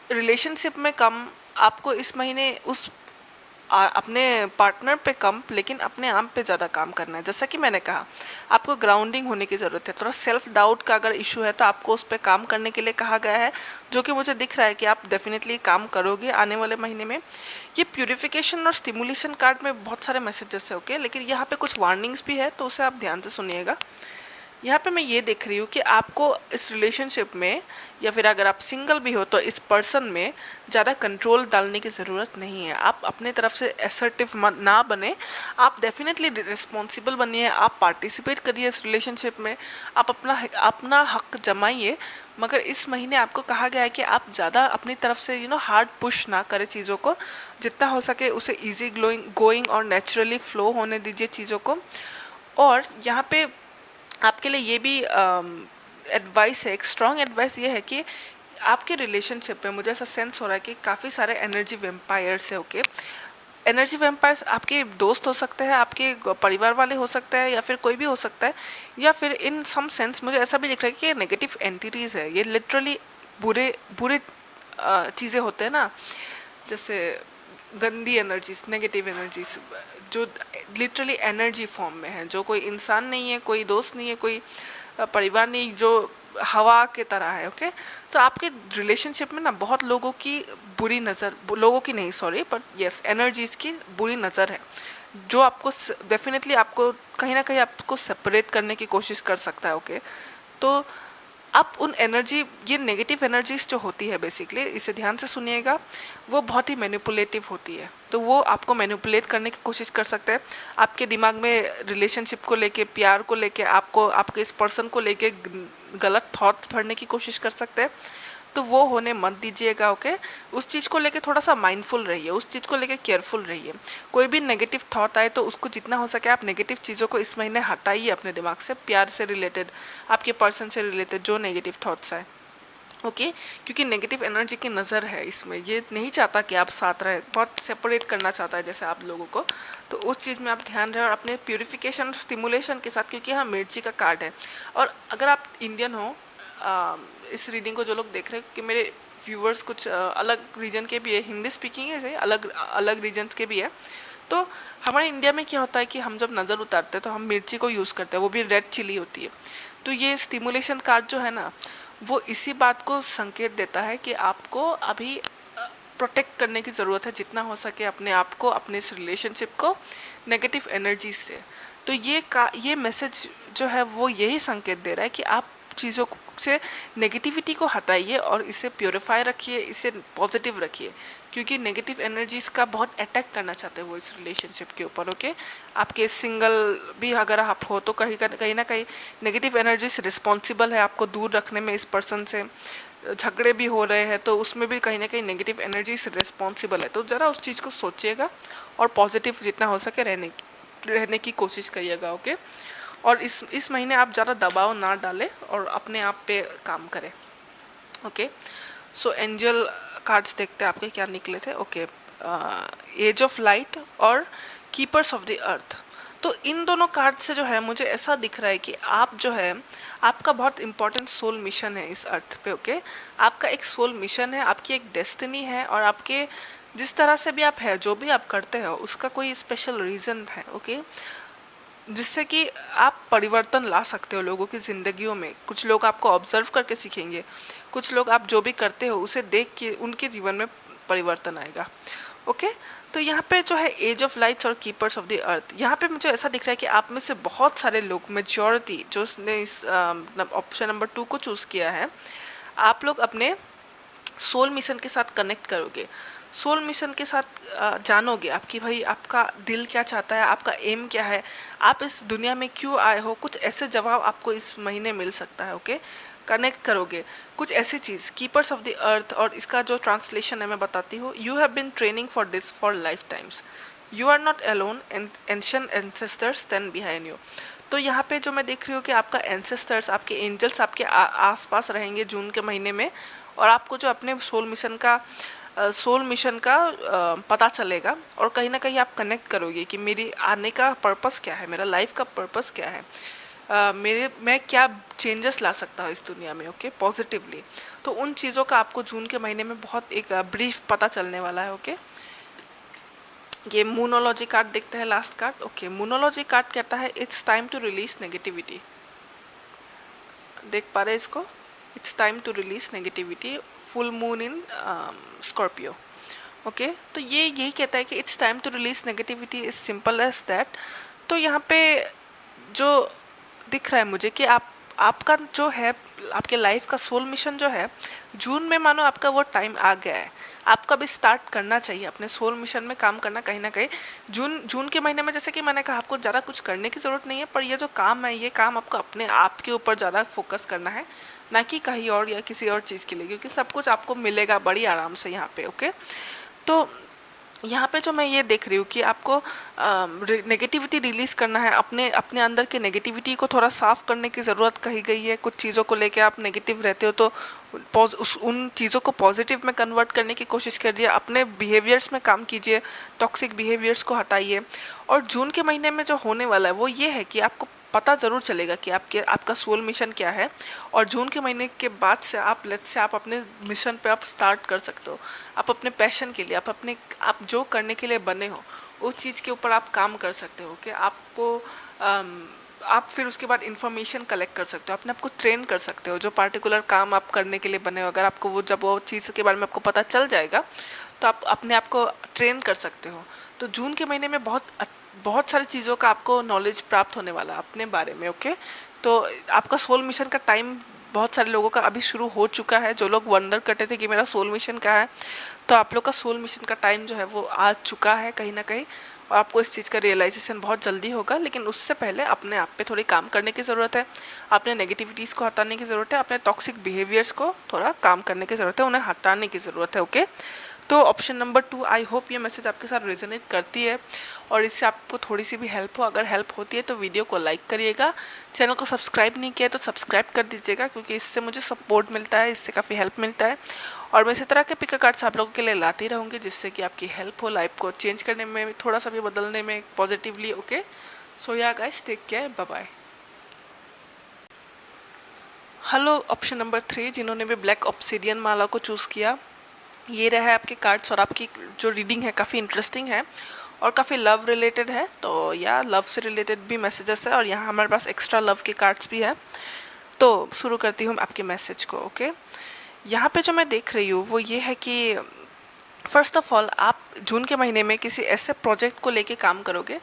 रिलेशनशिप में कम, आपको इस महीने उस अपने पार्टनर पे कम लेकिन अपने आप पे ज़्यादा काम करना है। जैसा कि मैंने कहा, आपको ग्राउंडिंग होने की ज़रूरत है। थोड़ा सेल्फ डाउट का अगर इशू है तो आपको उस पर काम करने के लिए कहा गया है, जो कि मुझे दिख रहा है कि आप डेफिनेटली काम करोगे आने वाले महीने में। ये प्यूरिफिकेशन और स्टिमुलेशन कार्ड में बहुत सारे मैसेजेस है। ओके, लेकिन यहाँ पे कुछ वार्निंग्स भी है, तो उसे आप ध्यान से सुनिएगा। यहाँ पे मैं ये देख रही हूँ कि आपको इस रिलेशनशिप में, या फिर अगर आप सिंगल भी हो तो इस पर्सन में ज़्यादा कंट्रोल डालने की ज़रूरत नहीं है। आप अपने तरफ से असर्टिव ना बने, आप डेफिनेटली रिस्पॉन्सिबल बनिए, आप पार्टिसिपेट करिए इस रिलेशनशिप में, आप अपना हक जमाइए। मगर इस महीने आपको कहा गया है कि आप ज़्यादा अपनी तरफ से हार्ड पुश ना करें चीज़ों को, जितना हो सके उसे ईजी गोइंग और नेचुरली फ्लो होने दीजिए चीज़ों को। और यहाँ पे आपके लिए ये भी एडवाइस है, एक स्ट्रॉन्ग एडवाइस ये है कि आपके रिलेशनशिप में मुझे ऐसा सेंस हो रहा है कि काफ़ी सारे एनर्जी वेम्पायर्स है। ओके, एनर्जी वेम्पायर्स आपके दोस्त हो सकते हैं, आपके परिवार वाले हो सकते हैं, या फिर कोई भी हो सकता है, या फिर इन सम सेंस मुझे ऐसा भी दिख रहा है कि ये नेगेटिव एंटिटीज़ है। ये लिटरली बुरे बुरे चीज़ें होते हैं ना, जैसे गंदी एनर्जीज, नेगेटिव एनर्जीज, जो लिटरली एनर्जी फॉर्म में है, जो कोई इंसान नहीं है, कोई दोस्त नहीं है, कोई परिवार नहीं, जो हवा के तरह है। ओके, तो आपके रिलेशनशिप में ना बहुत लोगों की बुरी नज़र, लोगों की नहीं सॉरी, बट यस एनर्जीज की बुरी नज़र है, जो आपको डेफिनेटली आपको कहीं ना कहीं आपको सेपरेट करने की कोशिश कर सकता है। ओके, तो आप उन एनर्जी, ये नेगेटिव एनर्जीज जो होती है बेसिकली, इसे ध्यान से सुनिएगा, वो बहुत ही मैनिपुलेटिव होती है। तो वो आपको मैनिपुलेट करने की कोशिश कर सकते हैं, आपके दिमाग में रिलेशनशिप को लेके, प्यार को लेके, आपको आपके इस पर्सन को लेके गलत थॉट्स भरने की कोशिश कर सकते हैं। तो वो होने मत दीजिएगा। ओके, उस चीज़ को लेके थोड़ा सा माइंडफुल रहिए, उस चीज़ को लेके केयरफुल रहिए। कोई भी नेगेटिव थॉट आए तो उसको जितना हो सके आप नेगेटिव चीज़ों को इस महीने हटाइए अपने दिमाग से, प्यार से रिलेटेड, आपके पर्सन से रिलेटेड जो नेगेटिव थॉट्स आए। ओके, क्योंकि नेगेटिव एनर्जी की नज़र है इसमें, ये नहीं चाहता कि आप साथ रहे, बहुत सेपरेट करना चाहता है जैसे आप लोगों को। तो उस चीज़ में आप ध्यान रहे, और अपने प्यूरिफिकेशन और स्टिमुलेशन के साथ, क्योंकि यहाँ मिर्ची का कार्ड है। और अगर आप इंडियन हो, इस रीडिंग को जो लोग देख रहे हैं, कि मेरे व्यूअर्स कुछ अलग रीजन के भी है, हिंदी स्पीकिंग है, अलग अलग रीजन्स के भी है। तो हमारे इंडिया में क्या होता है कि हम जब नज़र उतारते हैं तो हम मिर्ची को यूज़ करते हैं, वो भी रेड चिली होती है। तो ये स्टिमुलेशन कार्ड जो है ना, वो इसी बात को संकेत देता है कि आपको अभी प्रोटेक्ट करने की ज़रूरत है जितना हो सके अपने आप को, अपने इस रिलेशनशिप को नेगेटिव एनर्जी से। तो ये मैसेज जो है वो यही संकेत दे रहा है कि आप चीज़ों से नेगेटिविटी को हटाइए और इसे प्योरीफाई रखिए, इसे पॉजिटिव रखिए, क्योंकि नेगेटिव एनर्जीज का बहुत अटैक करना चाहते हैं वो इस रिलेशनशिप के ऊपर। ओके, आपके सिंगल भी अगर आप हो तो कहीं ना कहीं नेगेटिव एनर्जीज रिस्पॉन्सिबल है आपको दूर रखने में, इस पर्सन से झगड़े भी हो रहे हैं तो उसमें भी कहीं ना कहीं नेगेटिव एनर्जीज रिस्पॉन्सिबल है। तो ज़रा उस चीज़ को सोचिएगा और पॉजिटिव जितना हो सके रहने की कोशिश करिएगा। ओके, और इस महीने आप ज़्यादा दबाव ना डालें और अपने आप पे काम करें। ओके, सो एंजल कार्ड्स देखते हैं आपके क्या निकले थे। ओके, एज ऑफ लाइट और कीपर्स ऑफ द अर्थ। तो इन दोनों कार्ड से जो है मुझे ऐसा दिख रहा है कि आप जो है, आपका बहुत इंपॉर्टेंट सोल मिशन है इस अर्थ पे। ओके, आपका एक सोल मिशन है, आपकी एक डेस्टिनी है, और आपके जिस तरह से भी आप है, जो भी आप करते हो, उसका कोई स्पेशल रीज़न है। ओके, जिससे कि आप परिवर्तन ला सकते हो लोगों की ज़िंदगियों में। कुछ लोग आपको ऑब्जर्व करके सीखेंगे, कुछ लोग आप जो भी करते हो उसे देख के उनके जीवन में परिवर्तन आएगा। ओके, तो यहाँ पे जो है एज ऑफ लाइट्स और कीपर्स ऑफ द अर्थ, यहाँ पे मुझे ऐसा दिख रहा है कि आप में से बहुत सारे लोग, मेजॉरिटी जो उसने इस ऑप्शन नंबर 2 को चूज़ किया है, आप लोग अपने सोल मिशन के साथ कनेक्ट करोगे, सोल मिशन के साथ जानोगे आपकी भाई आपका दिल क्या चाहता है, आपका एम क्या है, आप इस दुनिया में क्यों आए हो। कुछ ऐसे जवाब आपको इस महीने मिल सकता है। ओके, कनेक्ट करोगे कुछ ऐसी चीज़, कीपर्स ऑफ द अर्थ, और इसका जो ट्रांसलेशन है मैं बताती हूँ। You have been training for this for lifetimes, you are not alone, ancient ancestors stand behind you. तो यहाँ पे जो मैं देख रही हूँ कि आपका एंसेस्टर्स, आपके एंजल्स आपके आसपास रहेंगे जून के महीने में, और आपको जो अपने सोल मिशन का पता चलेगा, और कहीं ना कहीं आप कनेक्ट करोगे कि मेरी आने का पर्पस क्या है, मेरा लाइफ का पर्पस क्या है, मैं क्या चेंजेस ला सकता हूँ इस दुनिया में। Okay, positively. तो उन चीज़ों का आपको जून के महीने में बहुत एक ब्रीफ पता चलने वाला है। ओके, ये मूनोलॉजी कार्ड देखते हैं, last card. Okay, moonology card कहता है it's time to release negativity. देख पा रहे इसको, it's time to release negativity, full moon in Scorpio. Okay, तो ये यही कहता है कि it's time to release negativity, is simple as that. तो यहाँ पे जो दिख रहा है मुझे कि आपका जो है, आपके लाइफ का सोल मिशन जो है, जून में मानो आपका वो टाइम आ गया है, आपका भी स्टार्ट करना चाहिए अपने सोल मिशन में काम करना। कहीं ना कहीं जून के महीने में, जैसे कि मैंने कहा, आपको ज़्यादा कुछ करने की ज़रूरत नहीं है, पर ये जो काम है, ये काम आपको अपने आप के ऊपर ज़्यादा फोकस करना है, ना कि कहीं और या किसी और चीज़ के लिए, क्योंकि सब कुछ आपको मिलेगा बड़ी आराम से यहाँ पे। ओके, तो यहाँ पे जो मैं ये देख रही हूँ कि आपको नेगेटिविटी रिलीज़ करना है, अपने अपने अंदर के नेगेटिविटी को थोड़ा साफ़ करने की ज़रूरत कही गई है। कुछ चीज़ों को लेके आप नेगेटिव रहते हो, तो उन चीज़ों को पॉजिटिव में कन्वर्ट करने की कोशिश करिए, अपने बिहेवियर्स में काम कीजिए, टॉक्सिक बिहेवियर्स को हटाइए। और जून के महीने में जो होने वाला है वो ये है कि आपको पता ज़रूर चलेगा कि आपका सोल मिशन क्या है, और जून के महीने के बाद से आप अपने मिशन पे आप स्टार्ट कर सकते हो। आप अपने पैशन के लिए, आप जो करने के लिए बने हो, उस चीज़ के ऊपर आप काम कर सकते हो। कि आप फिर उसके बाद इंफॉर्मेशन कलेक्ट कर सकते हो, अपने आप को ट्रेन कर सकते हो, जो पार्टिकुलर काम आप करने के लिए बने हो। अगर आपको जब वो चीज़ के बारे में आपको पता चल जाएगा, तो आप अपने आप को ट्रेन कर सकते हो। तो जून के महीने में बहुत सारी चीज़ों का आपको नॉलेज प्राप्त होने वाला है अपने बारे में। ओके, तो आपका सोल मिशन का टाइम बहुत सारे लोगों का अभी शुरू हो चुका है। जो लोग वंडर करते थे कि मेरा सोल मिशन क्या है, तो आप लोग का सोल मिशन का टाइम जो है वो आ चुका है कहीं ना कहीं, और आपको इस चीज़ का रियलाइजेशन बहुत जल्दी होगा। लेकिन उससे पहले अपने आप पे थोड़ी काम करने की ज़रूरत है, अपने नेगेटिविटीज़ को हटाने की ज़रूरत है, अपने टॉक्सिक बिहेवियर्स को थोड़ा काम करने की ज़रूरत है, उन्हें हटाने की ज़रूरत है। ओके, तो ऑप्शन नंबर 2, आई होप ये मैसेज आपके साथ रेजोनेट करती है और इससे आपको थोड़ी सी भी हेल्प हो। अगर हेल्प होती है तो वीडियो को लाइक करिएगा, चैनल को सब्सक्राइब नहीं किया तो सब्सक्राइब कर दीजिएगा, क्योंकि इससे मुझे सपोर्ट मिलता है, इससे काफ़ी हेल्प मिलता है। और मैं इसी तरह के पिक कार्ड्स आप लोगों के लिए लाती रहूँगी, जिससे कि आपकी हेल्प हो लाइफ को चेंज करने में, थोड़ा सा भी बदलने में positively. Okay, so yeah guys, take care, bye bye. Hello option number 3, जिन्होंने भी ब्लैक ऑब्सिडियन माला को चूज़ किया, ये रहा है आपके कार्ड्स। और आपकी जो रीडिंग है काफ़ी इंटरेस्टिंग है और काफ़ी लव रिलेटेड है, तो या लव से रिलेटेड भी मैसेजेस है, और यहाँ हमारे पास एक्स्ट्रा लव के कार्ड्स भी है। तो शुरू करती हूँ आपके मैसेज को। ओके, यहाँ पे जो मैं देख रही हूँ वो ये है कि फर्स्ट ऑफ ऑल आप जून के महीने में किसी ऐसे प्रोजेक्ट को लेके काम करोगे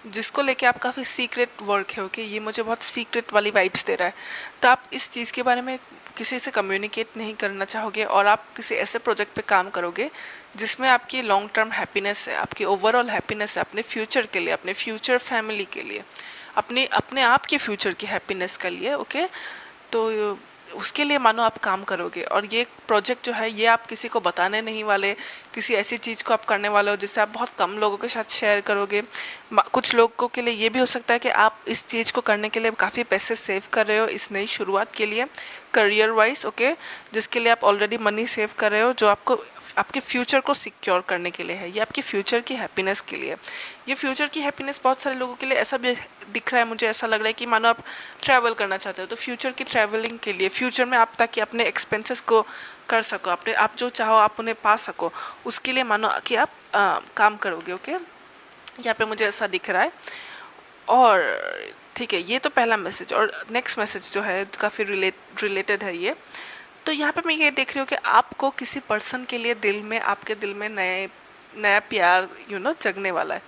जिसको लेके आप काफ़ी सीक्रेट वर्क है। ओके, ये मुझे बहुत सीक्रेट वाली वाइब्स दे रहा है। तो आप इस चीज़ के बारे में किसी से कम्युनिकेट नहीं करना चाहोगे, और आप किसी ऐसे प्रोजेक्ट पे काम करोगे जिसमें आपकी लॉन्ग टर्म हैप्पीनेस है, आपकी ओवरऑल हैप्पीनेस है, अपने फ्यूचर के लिए, अपने फ्यूचर फैमिली के लिए, अपने आप के फ्यूचर की हैप्पीनेस के लिए। ओके, तो उसके लिए मानो आप काम करोगे, और ये प्रोजेक्ट जो है ये आप किसी को बताने नहीं वाले, किसी ऐसी चीज़ को आप करने वाले हो जिससे आप बहुत कम लोगों के साथ शेयर करोगे। कुछ लोगों के लिए ये भी हो सकता है कि आप इस चीज़ को करने के लिए काफ़ी पैसे सेव कर रहे हो इस नई शुरुआत के लिए, करियर वाइज। ओके, जिसके लिए आप ऑलरेडी मनी सेव कर रहे हो, जो आपको आपके फ्यूचर को सिक्योर करने के लिए है, ये आपके फ्यूचर की हैप्पीनेस के लिए। ये फ्यूचर की हैप्पीनेस बहुत सारे लोगों के लिए ऐसा भी दिख रहा है, मुझे ऐसा लग रहा है कि मानो आप ट्रैवल करना चाहते हो, तो फ्यूचर की ट्रैवलिंग के लिए फ्यूचर में आप ताकि अपने एक्सपेंसेस को कर सको, अपने आप जो चाहो आप उन्हें पा सको, उसके लिए मानो कि आप काम करोगे। ओके, यहाँ पे मुझे ऐसा दिख रहा है। और ठीक है, ये तो पहला मैसेज। और नेक्स्ट मैसेज जो है काफ़ी रिलेटेड है ये। तो यहाँ पे मैं ये देख रही हूँ कि आपको किसी पर्सन के लिए दिल में, आपके दिल में नया प्यार जगने वाला है।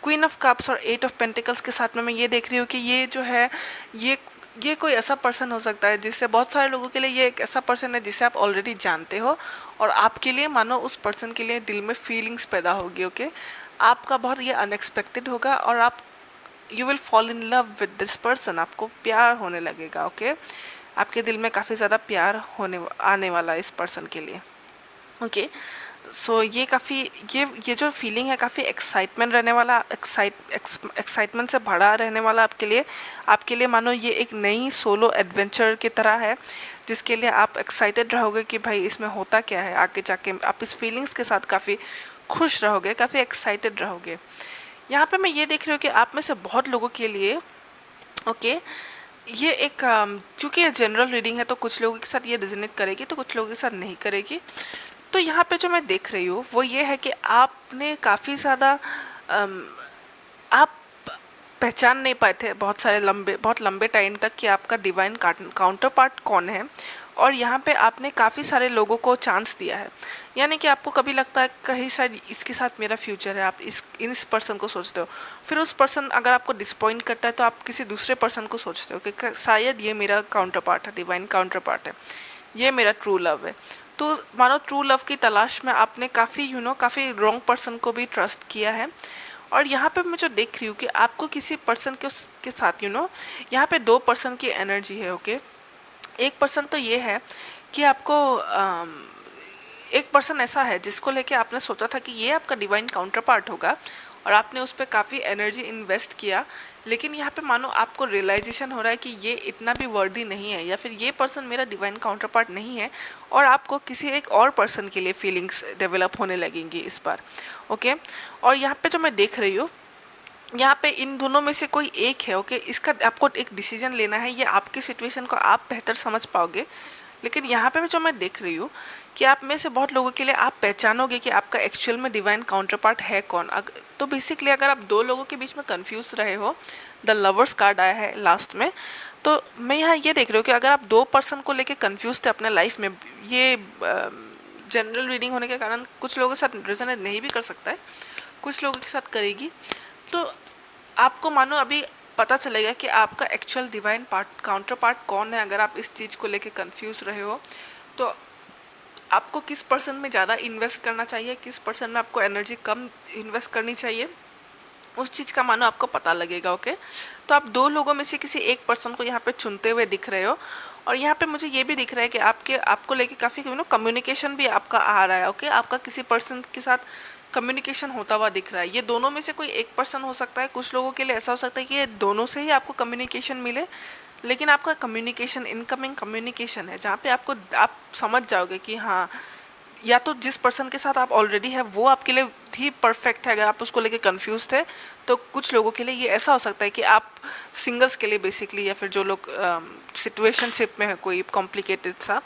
क्वीन ऑफ कप्स और एट ऑफ पेंटिकल्स के साथ में मैं ये देख रही हूँ कि ये जो है ये कोई ऐसा पर्सन हो सकता है जिससे, बहुत सारे लोगों के लिए ये एक ऐसा पर्सन है जिसे आप ऑलरेडी जानते हो, और आपके लिए मानो उस पर्सन के लिए दिल में फीलिंग्स पैदा होगी। ओके, आपका बहुत ये अनएक्सपेक्टेड होगा और आप you will fall in love with this person, आपको प्यार होने लगेगा। ओके, आपके दिल में काफ़ी ज़्यादा प्यार आने वाला है इस पर्सन के लिए। ओके, सो ये काफ़ी ये जो फीलिंग है काफ़ी एक्साइटमेंट रहने वाला, एक्साइटमेंट से भरा रहने वाला आपके लिए मानो ये एक नई सोलो एडवेंचर की तरह है, जिसके लिए आप एक्साइटेड रहोगे कि भाई इसमें होता क्या है आगे जाके। आप इस फीलिंग्स के साथ काफ़ी खुश रहोगे, काफ़ी एक्साइटेड रहोगे। यहाँ पे मैं ये देख रही हूँ कि आप में से बहुत लोगों के लिए ओके ये एक क्योंकि ये जनरल रीडिंग है तो कुछ लोगों के साथ ये रेजोनेट करेगी तो कुछ लोगों के साथ नहीं करेगी। तो यहाँ पे जो मैं देख रही हूँ वो ये है कि आपने काफ़ी ज़्यादा आप पहचान नहीं पाए थे बहुत लंबे टाइम तक कि आपका डिवाइन काउंटर पार्ट कौन है, और यहाँ पे आपने काफ़ी सारे लोगों को चांस दिया है। यानी कि आपको कभी लगता है कहीं शायद इसके साथ मेरा फ्यूचर है, आप इस पर्सन को सोचते हो, फिर उस पर्सन अगर आपको डिसपॉइंट करता है तो आप किसी दूसरे पर्सन को सोचते हो कि शायद ये मेरा काउंटर पार्ट है, डिवाइन काउंटर पार्ट है, ये मेरा ट्रू लव है। तो मानो ट्रू लव की तलाश में आपने काफ़ी काफ़ी रॉन्ग पर्सन को भी ट्रस्ट किया है। और यहाँ पे मैं जो देख रही हूँ कि आपको किसी पर्सन के साथ यहाँ पे दो पर्सन की एनर्जी है। ओके, एक पर्सन तो ये है कि आपको एक पर्सन ऐसा है जिसको लेके आपने सोचा था कि ये आपका डिवाइन काउंटर पार्ट होगा और आपने उस पर काफ़ी एनर्जी इन्वेस्ट किया, लेकिन यहाँ पे मानो आपको रियलाइजेशन हो रहा है कि ये इतना भी वर्दी नहीं है, या फिर ये पर्सन मेरा डिवाइन काउंटर पार्ट नहीं है, और आपको किसी एक और पर्सन के लिए फीलिंग्स डेवलप होने लगेंगी इस बार। ओके, और यहाँ पे जो मैं देख रही हूँ यहाँ पे इन दोनों में से कोई एक है। ओके, इसका आपको एक डिसीजन लेना है, ये आपकी सिचुएशन को आप बेहतर समझ पाओगे। लेकिन यहाँ पे जो मैं देख रही हूँ कि आप में से बहुत लोगों के लिए आप पहचानोगे कि आपका एक्चुअल में डिवाइन काउंटर पार्ट है कौन। तो बेसिकली अगर आप दो लोगों के बीच में कंफ्यूज रहे हो, द लवर्स कार्ड आया है लास्ट में, तो मैं यहाँ ये देख रही हूँ कि अगर आप दो पर्सन को लेके कंफ्यूज थे अपने लाइफ में, ये जनरल रीडिंग होने के कारण कुछ लोगों के साथ रेजोनेट नहीं भी कर सकता है, कुछ लोगों के साथ करेगी। तो आपको मानो अभी पता चलेगा कि आपका एक्चुअल डिवाइन काउंटर पार्ट कौन है। अगर आप इस चीज़ को लेके कंफ्यूज रहे हो तो आपको किस पर्सन में ज़्यादा इन्वेस्ट करना चाहिए, किस पर्सन में आपको एनर्जी कम इन्वेस्ट करनी चाहिए, उस चीज़ का मानो आपको पता लगेगा। ओके, तो आप दो लोगों में से किसी एक पर्सन को यहाँ पे चुनते हुए दिख रहे हो, और यहाँ पे मुझे ये भी दिख रहा है कि आपको लेके काफ़ी कम्युनिकेशन भी आपका आ रहा है। ओके, आपका किसी पर्सन के साथ कम्युनिकेशन होता हुआ दिख रहा है। ये दोनों में से कोई एक पर्सन हो सकता है, कुछ लोगों के लिए ऐसा हो सकता है कि ये दोनों से ही आपको कम्युनिकेशन मिले, लेकिन आपका कम्युनिकेशन इनकमिंग कम्युनिकेशन है जहाँ पे आप समझ जाओगे कि हाँ, या तो जिस पर्सन के साथ आप ऑलरेडी है वो आपके लिए ही परफेक्ट है अगर आप उसको लेके कंफ्यूज थे। तो कुछ लोगों के लिए ये ऐसा हो सकता है कि आप सिंगल्स के लिए बेसिकली, या फिर जो लोग सिचुएशनशिप में है कोई कॉम्प्लिकेटेड सा,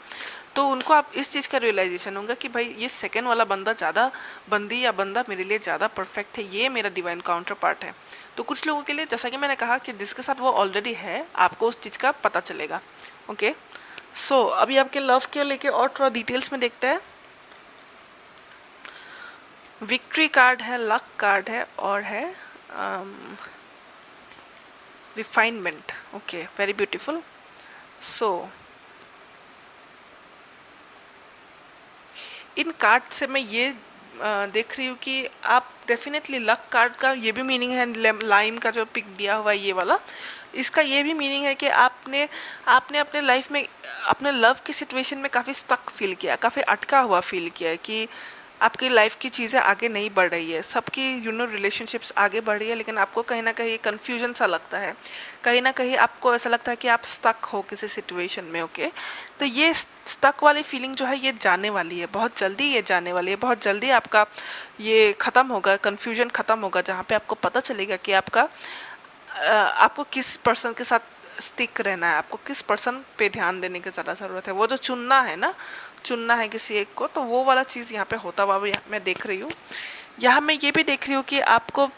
तो उनको आप इस चीज़ का रियलाइजेशन होगा कि भाई ये सेकंड वाला बंदा ज़्यादा बंदा मेरे लिए ज़्यादा परफेक्ट है, ये मेरा डिवाइन काउंटर पार्ट है। तो कुछ लोगों के लिए जैसा कि मैंने कहा कि जिसके साथ वो ऑलरेडी है आपको उस चीज़ का पता चलेगा। ओके, सो अभी आपके लव के लेके और थोड़ा डिटेल्स में देखते हैं। विक्ट्री कार्ड है, लक कार्ड है, और है refinement. Okay, very beautiful. So इन कार्ड से मैं ये देख रही हूँ कि आप डेफिनेटली लक कार्ड का ये भी मीनिंग है, लाइम का जो पिक दिया हुआ है ये वाला, इसका ये भी मीनिंग है कि आपने अपने लाइफ में अपने लव की सिचुएशन में काफ़ी स्टक फील किया, काफ़ी अटका हुआ फील किया है कि आपकी लाइफ की चीज़ें आगे नहीं बढ़ रही है, सबकी रिलेशनशिप्स आगे बढ़ रही है, लेकिन आपको कहीं ना कहीं कन्फ्यूजन सा लगता है, कहीं ना कहीं आपको ऐसा लगता है कि आप स्टक हो किसी सिचुएशन में। ओके, तो ये स्टक वाली फीलिंग जो है ये जाने वाली है, बहुत जल्दी ये जाने वाली है, बहुत जल्दी आपका ये ख़त्म होगा, कन्फ्यूजन ख़त्म होगा, जहाँ पे आपको पता चलेगा कि आपको किस पर्सन के साथ स्टिक रहना है, आपको किस पर्सन पे ध्यान देने की ज़्यादा ज़रूरत है। वो जो चुनना है ना, चुनना है किसी एक को, तो वो वाला चीज़ यहाँ पे होता हुआ भी मैं देख रही हूँ। यहाँ मैं ये भी देख रही हूँ कि आपको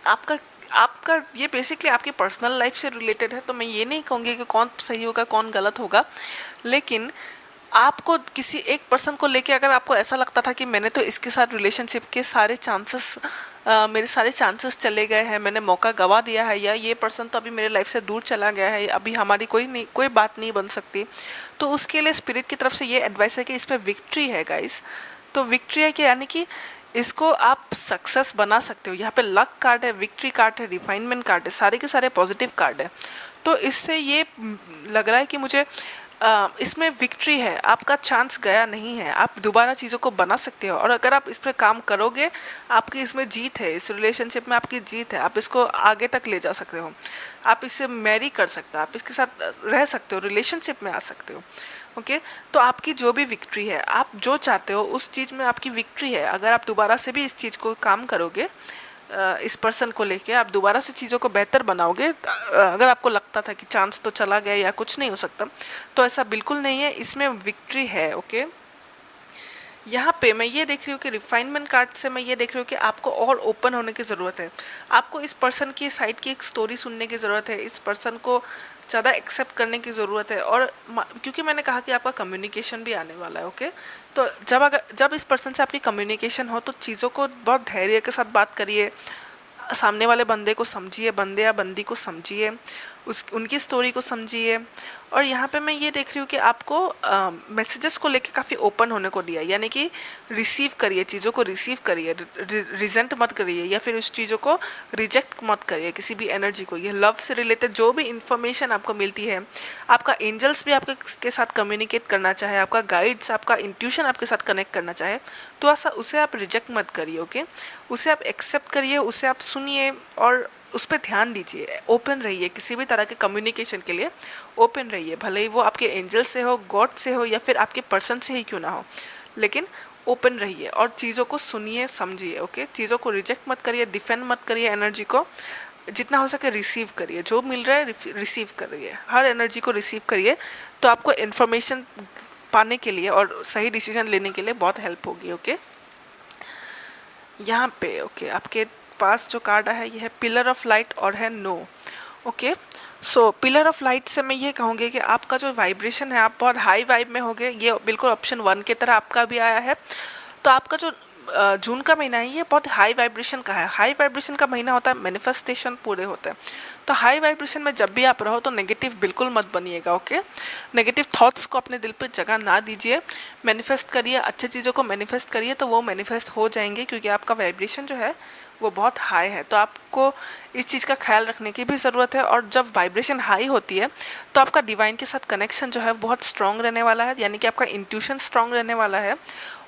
आपका आपका ये बेसिकली आपकी पर्सनल लाइफ से रिलेटेड है, तो मैं ये नहीं कहूँगी कि कौन सही होगा कौन गलत होगा, लेकिन आपको किसी एक पर्सन को लेके अगर आपको ऐसा लगता था कि मैंने तो इसके साथ रिलेशनशिप के सारे चांसेस मेरे सारे चांसेस चले गए हैं, मैंने मौका गवा दिया है, या ये पर्सन तो अभी मेरे लाइफ से दूर चला गया है, अभी हमारी कोई बात नहीं बन सकती, तो उसके लिए स्पिरिट की तरफ से ये एडवाइस है कि इस पर विक्ट्री है गाइस। तो विक्ट्री है कि यानी कि इसको आप सक्सेस बना सकते हो। यहाँ पे लक कार्ड है, विक्ट्री कार्ड है, रिफाइनमेंट कार्ड है, सारे के सारे पॉजिटिव कार्ड है। तो इससे ये लग रहा है कि मुझे इसमें विक्ट्री है, आपका चांस गया नहीं है, आप दोबारा चीज़ों को बना सकते हो, और अगर आप इस पर काम करोगे आपकी इसमें जीत है, इस रिलेशनशिप में आपकी जीत है, आप इसको आगे तक ले जा सकते हो, आप इसे मैरी कर सकते हो, आप इसके साथ रह सकते हो, रिलेशनशिप में आ सकते हो। ओके, तो आपकी जो भी विक्ट्री है, आप जो चाहते हो उस चीज़ में आपकी विक्ट्री है। अगर आप दोबारा से भी इस चीज़ को काम करोगे, इस पर्सन को लेके आप दोबारा से चीज़ों को बेहतर बनाओगे, अगर आपको लगता था कि चांस तो चला गया या कुछ नहीं हो सकता, तो ऐसा बिल्कुल नहीं है, इसमें विक्ट्री है। ओके, यहाँ पे मैं ये देख रही हूँ कि रिफाइनमेंट कार्ड से मैं ये देख रही हूँ कि आपको और ओपन होने की ज़रूरत है, आपको इस पर्सन की साइड की एक स्टोरी सुनने की ज़रूरत है, इस पर्सन को ज़्यादा एक्सेप्ट करने की ज़रूरत है। और क्योंकि मैंने कहा कि आपका कम्युनिकेशन भी आने वाला है। ओके, तो जब इस पर्सन से आपकी कम्युनिकेशन हो तो चीज़ों को बहुत धैर्य के साथ बात करिए, सामने वाले बंदे को समझिए, बंदे या बंदी को समझिए, उनकी स्टोरी को समझिए। और यहाँ पे मैं ये देख रही हूँ कि आपको मैसेजेस को लेके काफ़ी ओपन होने को दिया, यानी कि रिसीव करिए, चीज़ों को रिसीव करिए, रिजेंट मत करिए या फिर उस चीज़ों को रिजेक्ट मत करिए, किसी भी एनर्जी को। ये लव से रिलेटेड जो भी इन्फॉर्मेशन आपको मिलती है, आपका एंजल्स भी आपके के साथ कम्युनिकेट करना चाहे, आपका गाइड्स, आपका इंट्यूशन आपके साथ कनेक्ट करना चाहे, तो ऐसा उसे आप रिजेक्ट मत करिए। ओके, उसे आप एक्सेप्ट करिए, उसे आप सुनिए और उस पर ध्यान दीजिए, ओपन रहिए, किसी भी तरह के कम्युनिकेशन के लिए ओपन रहिए, भले ही वो आपके एंजल से हो, गॉड से हो, या फिर आपके पर्सन से ही क्यों ना हो, लेकिन ओपन रहिए और चीज़ों को सुनिए, समझिए। ओके, चीज़ों को रिजेक्ट मत करिए, डिफेंड मत करिए, एनर्जी को जितना हो सके रिसीव करिए, जो मिल रहा है रिसीव करिए, हर एनर्जी को रिसीव करिए, तो आपको इन्फॉर्मेशन पाने के लिए और सही डिसीजन लेने के लिए बहुत हेल्प होगी। ओके, यहाँ पे ओके आपके पास जो कार्ड है ये है पिलर ऑफ लाइट और है no. Okay, so pillar of light से मैं ये कहूँगी कि आपका जो वाइब्रेशन है, आप बहुत हाई वाइब में होगे, ये बिल्कुल ऑप्शन 1 की तरह आपका भी आया है। तो आपका जो जून का महीना है ये बहुत हाई वाइब्रेशन का है। हाई वाइब्रेशन का महीना होता है मैनिफेस्टेशन पूरे होते हैं। तो हाई वाइब्रेशन में जब भी आप रहो तो नेगेटिव बिल्कुल मत बनिएगा। ओके, नेगेटिव थॉट्स को अपने दिल पे जगह ना दीजिए, मैनिफेस्ट करिए, अच्छी चीज़ों को मैनिफेस्ट करिए, तो वो मैनिफेस्ट हो जाएंगे, क्योंकि आपका वाइब्रेशन जो है वो बहुत हाई है। तो आपको इस चीज़ का ख्याल रखने की भी ज़रूरत है। और जब वाइब्रेशन हाई होती है तो आपका डिवाइन के साथ कनेक्शन जो है बहुत स्ट्रॉन्ग रहने वाला है, यानी कि आपका इंट्यूशन स्ट्रॉन्ग रहने वाला है,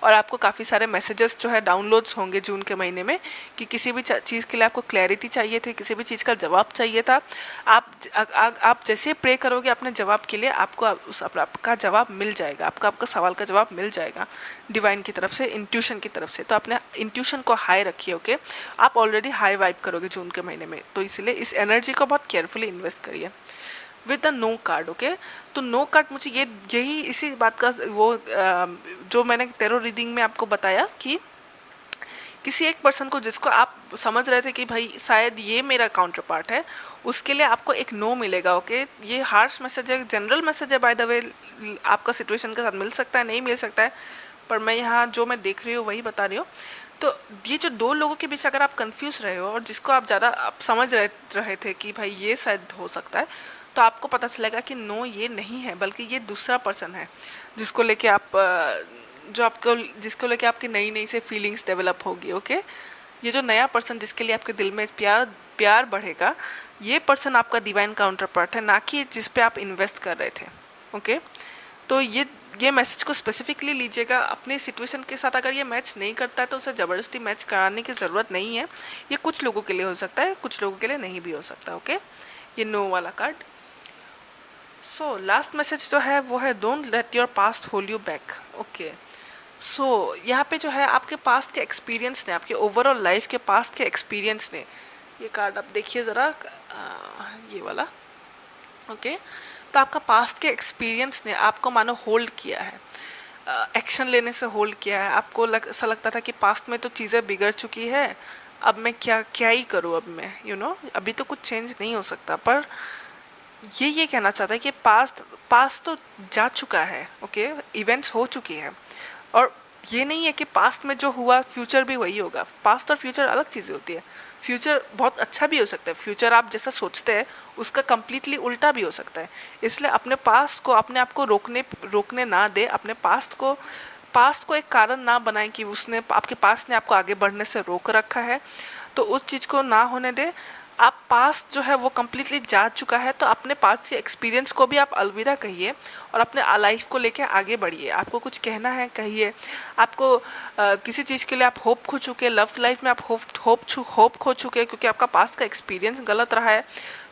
और आपको काफ़ी सारे मैसेजेस जो है डाउनलोड्स होंगे जून के महीने में, कि किसी भी चीज़ के लिए आपको क्लैरिटी चाहिए थी, किसी भी चीज़ का जवाब चाहिए था, आप जैसे प्रे करोगे अपने जवाब के लिए, आपको आपका जवाब मिल जाएगा, आपका सवाल का जवाब मिल जाएगा डिवाइन की तरफ से, इंट्यूशन की तरफ से। तो अपने इंट्यूशन को हाई रखिए। ओके, आप ऑलरेडी हाई वाइब करोगे जून के महीने में, तो इसलिए इस एनर्जी को बहुत केयरफुली इन्वेस्ट करिए with the no card. Okay, तो नो कार्ड मुझे यही इसी बात का वो जो मैंने टेरो रीडिंग में आपको बताया कि किसी एक पर्सन को जिसको आप समझ रहे थे कि भाई शायद ये मेरा काउंटर पार्ट है, उसके लिए आपको एक नो मिलेगा। ओके, ये हार्श मैसेज है, जनरल मैसेज है बाय द वे, आपका सिचुएशन के साथ मिल सकता है, नहीं मिल सकता है, पर मैं यहाँ जो मैं देख रही हूँ वही बता रही हूँ। तो ये जो दो लोगों के बीच अगर आप कंफ्यूज रहे हो और जिसको आप ज़्यादा आप समझ रहे थे कि भाई ये शायद हो सकता है, तो आपको पता चलेगा कि नो ये नहीं है, बल्कि ये दूसरा पर्सन है जिसको लेके आप जिसको लेके आपकी नई नई से फीलिंग्स डेवलप होगी। ओके, ये जो नया पर्सन जिसके लिए आपके दिल में प्यार बढ़ेगा, ये पर्सन आपका डिवाइन काउंटर पार्ट है, ना कि जिस पे आप इन्वेस्ट कर रहे थे। ओके, तो ये मैसेज को स्पेसिफिकली लीजिएगा अपनी सिचुएशन के साथ। अगर ये मैच नहीं करता है तो उसे ज़बरदस्ती मैच कराने की ज़रूरत नहीं है। ये कुछ लोगों के लिए हो सकता है, कुछ लोगों के लिए नहीं भी हो सकता। ओके, ये नो वाला कार्ड। सो लास्ट मैसेज जो है वो है don't let your past hold you back. Okay, so यहाँ पे जो है आपके पास्ट के एक्सपीरियंस ने, आपके ओवरऑल लाइफ के पास्ट के एक्सपीरियंस ने, ये कार्ड आप देखिए ज़रा, ये वाला। ओके, तो आपका पास्ट के एक्सपीरियंस ने आपको मानो होल्ड किया है, एक्शन लेने से होल्ड किया है। आपको ऐसा लगता था कि पास्ट में तो चीज़ें बिगड़ चुकी है, अब मैं क्या क्या ही करूँ, अब मैं अभी तो कुछ चेंज नहीं हो सकता। पर ये कहना चाहता है कि पास्ट तो जा चुका है। ओके, इवेंट्स हो चुकी है, और ये नहीं है कि पास्ट में जो हुआ फ्यूचर भी वही होगा। पास्ट और फ्यूचर अलग चीज़ें होती है। फ्यूचर बहुत अच्छा भी हो सकता है, फ्यूचर आप जैसा सोचते हैं उसका कम्प्लीटली उल्टा भी हो सकता है। इसलिए अपने पास्ट को, अपने आप को रोकने ना दे, अपने पास्ट को एक कारण ना बनाएं कि उसने, आपके पास्ट ने आपको आगे बढ़ने से रोक रखा है। तो उस चीज़ को ना होने दे। आप पास्ट जो है वो कम्प्लीटली जा चुका है, तो अपने पास्ट के एक्सपीरियंस को भी आप अलविदा कहिए और अपने लाइफ को लेके आगे बढ़िए। आपको कुछ कहना है कहिए। आपको किसी चीज़ के लिए आप होप खो चुके, लव लाइफ में आप होप खो चुके क्योंकि आपका पास्ट का एक्सपीरियंस गलत रहा है,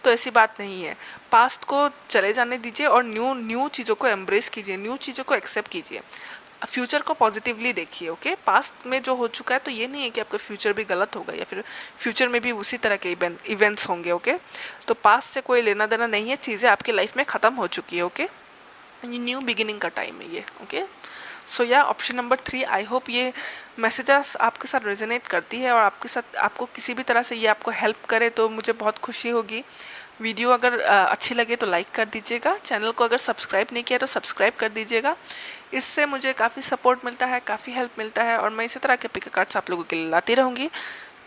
तो ऐसी बात नहीं है। पास्ट को चले जाने दीजिए और न्यू चीज़ों को एम्ब्रेस कीजिए, न्यू चीज़ों को एक्सेप्ट कीजिए। फ्यूचर को पॉजिटिवली देखिए। ओके, पास्ट में जो हो चुका है तो ये नहीं है कि आपका फ्यूचर भी गलत होगा या फिर फ्यूचर में भी उसी तरह के इवेंट्स होंगे। ओके, तो पास्ट से कोई लेना देना नहीं है, चीज़ें आपकी लाइफ में ख़त्म हो चुकी है। ओके, ये न्यू बिगिनिंग का टाइम है ये। ओके, सो या ऑप्शन नंबर 3। आई होप ये मैसेजेस आपके साथ रेजोनेट करती है और आपके साथ, आपको किसी भी तरह से ये आपको हेल्प करे तो मुझे बहुत खुशी होगी। वीडियो अगर अच्छी लगे तो लाइक कर दीजिएगा। चैनल को अगर सब्सक्राइब नहीं किया तो सब्सक्राइब कर दीजिएगा। इससे मुझे काफ़ी सपोर्ट मिलता है, काफ़ी हेल्प मिलता है, और मैं इसी तरह के पिक कार्ड्स आप लोगों के लिए लाती रहूँगी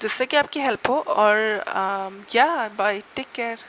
जिससे कि आपकी हेल्प हो। और या बाय, टेक केयर।